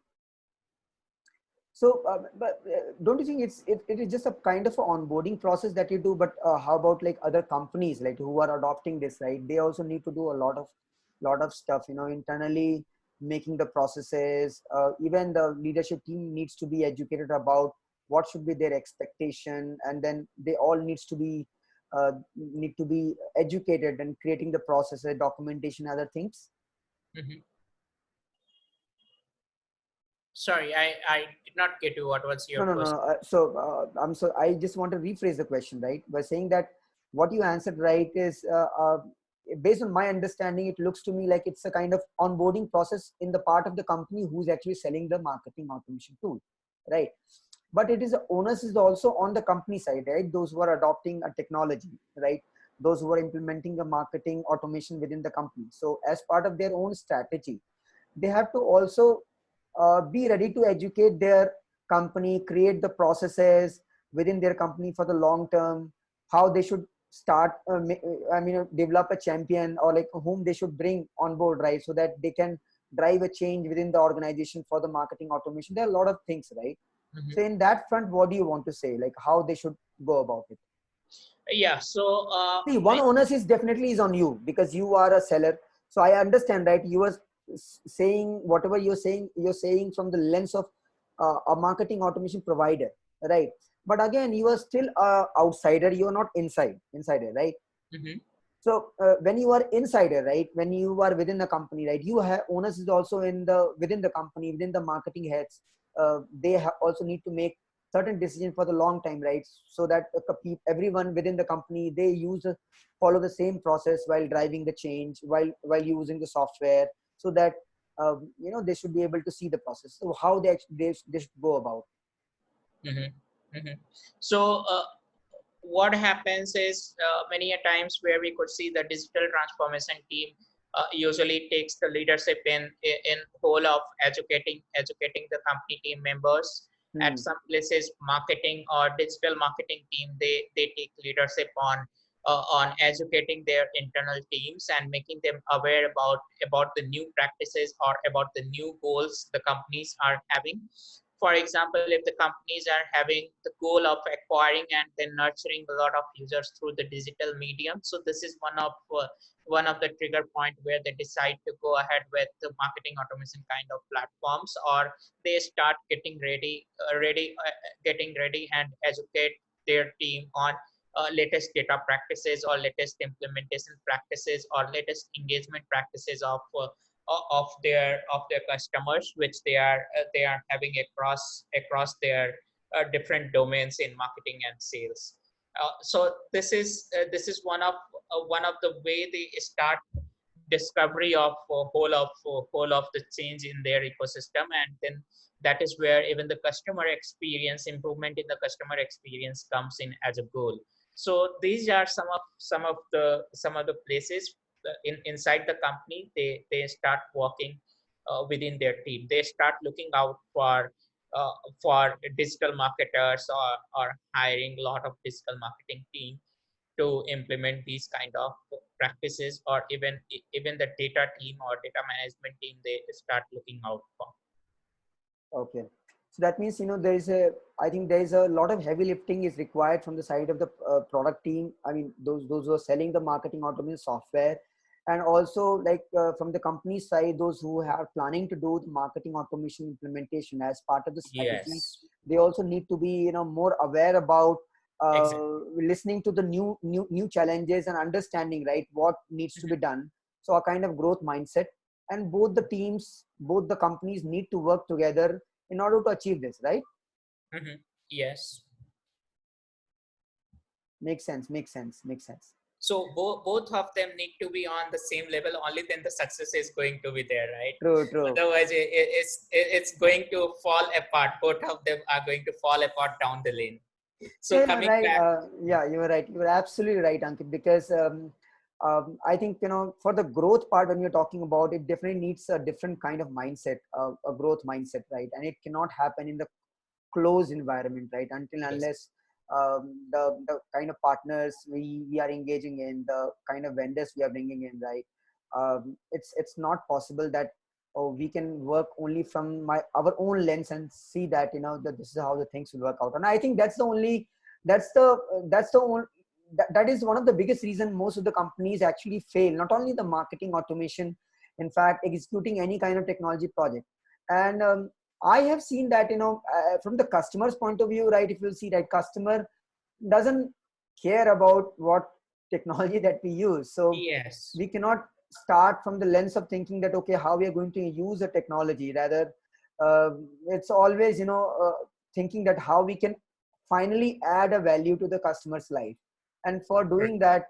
So, but don't you think it is just a kind of a onboarding process that you do? But how about like other companies like who are adopting this, right? They also need to do a lot of stuff, internally, making the processes. Even the leadership team needs to be educated about what should be their expectation, and then they all need to be educated and creating the process, documentation, other things. Mhm. Sorry, I did not get you. What was your No, no, no. question? So I just want to rephrase the question, right? By saying that what you answered right is, based on my understanding, it looks to me like it's a kind of onboarding process in the part of the company who's actually selling the marketing automation tool, right? But it is, the onus is also on the company side, right? Those who are adopting a technology, right? Those who are implementing the marketing automation within the company. So as part of their own strategy, they have to also be ready to educate their company, create the processes within their company for the long term, how they should start, develop a champion, or like whom they should bring on board, right? So that they can drive a change within the organization for the marketing automation. There are a lot of things, right? Mhm. So in that front, what do you want to say, like how they should go about it? Yeah. So See, one onus is definitely is on you because you are a seller. So I understand, right? You were saying whatever you're saying from the lens of a marketing automation provider, right? But again, you are still a outsider. You are not insider, right? mhm. So when you are insider, right? When you are within the company, right? You have onus is also in the within the company, within the marketing heads. They also need to make certain decisions for the long time, right? So that everyone within the company, they follow the same process while driving the change, while using the software, so that they should be able to see the process. So how they should go about. Mhm. Mhm. So what happens is many a times where we could see the digital transformation team usually takes the leadership in whole of educating the company team members. At Hmm. some places, marketing or digital marketing team, they take leadership on educating their internal teams and making them aware about the new practices or about the new goals the companies are having. For example, if the companies are having the goal of acquiring and then nurturing a lot of users through the digital medium, so this is one of the trigger point where they decide to go ahead with the marketing automation kind of platforms, or they start getting ready and educate their team on latest data practices or latest implementation practices or latest engagement practices of their customers, which they are having across their different domains in marketing and sales. So this is one of the way they start discovery of whole of the change in their ecosystem, and then that is where even the customer experience improvement in the customer experience comes in as a goal. So these are some of the places inside the company. They start working within their team. They start looking out uh, for digital marketers, or hiring a lot of digital marketing team to implement these kind of practices, or even the data team or data management team, they start looking out for. Okay. So that means, I think there is a lot of heavy lifting is required from the side of the product team. I mean, those who are selling the marketing automation software, and also like from the company side, those who are planning to do the marketing automation implementation as part of the strategy, Yes, they also need to be, more aware about exactly. listening to the new challenges and understanding, right, what needs to be done. So a kind of growth mindset, and both the companies need to work together in order to achieve this, right? Mhm. Yes. Makes sense. So both of them need to be on the same level. Only then the success is going to be there, right? True. Otherwise, it's going to fall apart. Both of them are going to fall apart down the lane. So Yeah, coming right. back. Yeah, you were right. You were absolutely right, Ankit, because I think, for the growth part, when you're talking about it, definitely needs a different kind of mindset, a growth mindset, right? And it cannot happen in the closed environment, right? Until Yes. unless the kind of partners we are engaging in, the kind of vendors we are bringing in, right? It's not possible that, oh, we can work only from our own lens and see that, that this is how the things will work out. And I think that's the only that is one of the biggest reason most of the companies actually fail, not only the marketing automation, in fact executing any kind of technology project. And I have seen that, from the customer's point of view, right? If you see that customer doesn't care about what technology that we use. So Yes. we cannot start from the lens of thinking that, okay, how we are going to use a technology. Rather, it's always, thinking that how we can finally add a value to the customer's life. And for doing that,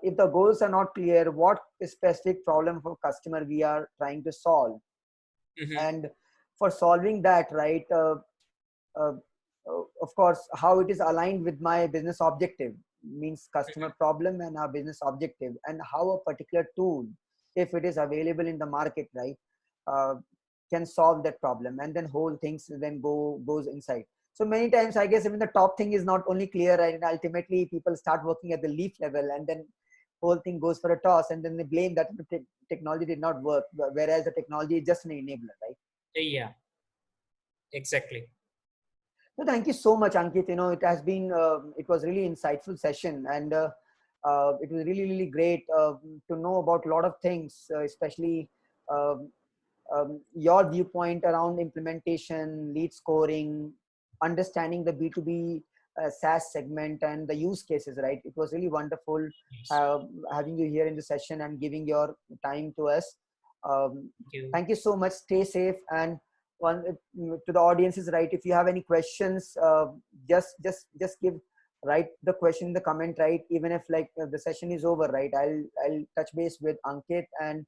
if the goals are not clear, what specific problem for customer we are trying to solve, and for solving that, right, uh, of course, how it is aligned with my business objective, means customer problem and our business objective, and how a particular tool, if it is available in the market, right, uh, can solve that problem, and then whole things then goes inside. So many times, I guess, even the top thing is not only clear, right, and ultimately people start working at the leaf level, and then whole thing goes for a toss, and then they blame that the technology did not work, whereas the technology is just an enabler, right? Yeah, exactly. So thank you so much, Ankit. It has been, it was really insightful session, and it was really, really great to know about a lot of things, especially um, your viewpoint around implementation, lead scoring, understanding the B2B SaaS segment and the use cases, right? It was really wonderful Yes. having you here in the session and giving your time to us. Thank you. Thank you so much. Stay safe. And one to the audience is right. If you have any questions, just give write the question in the comment, right? Even if like the session is over, right? I'll touch base with Ankit and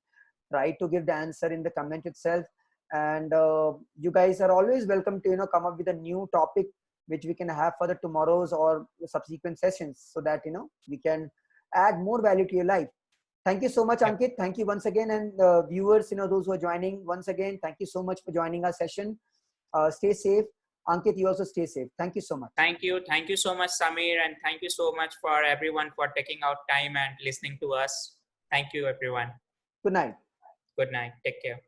try to give the answer in the comment itself. And you guys are always welcome to come up with a new topic which we can have for the tomorrow's or subsequent sessions, so that we can add more value to your life. Thank you so much, Yep. Ankit. Thank you once again. And viewers, those who are joining, once again, thank you so much for joining our session. Stay safe. Ankit, you also stay safe. Thank you so much. Thank you. Thank you so much, Samir. And thank you so much for everyone for taking out time and listening to us. Thank you, everyone. Good night. Good night. Take care.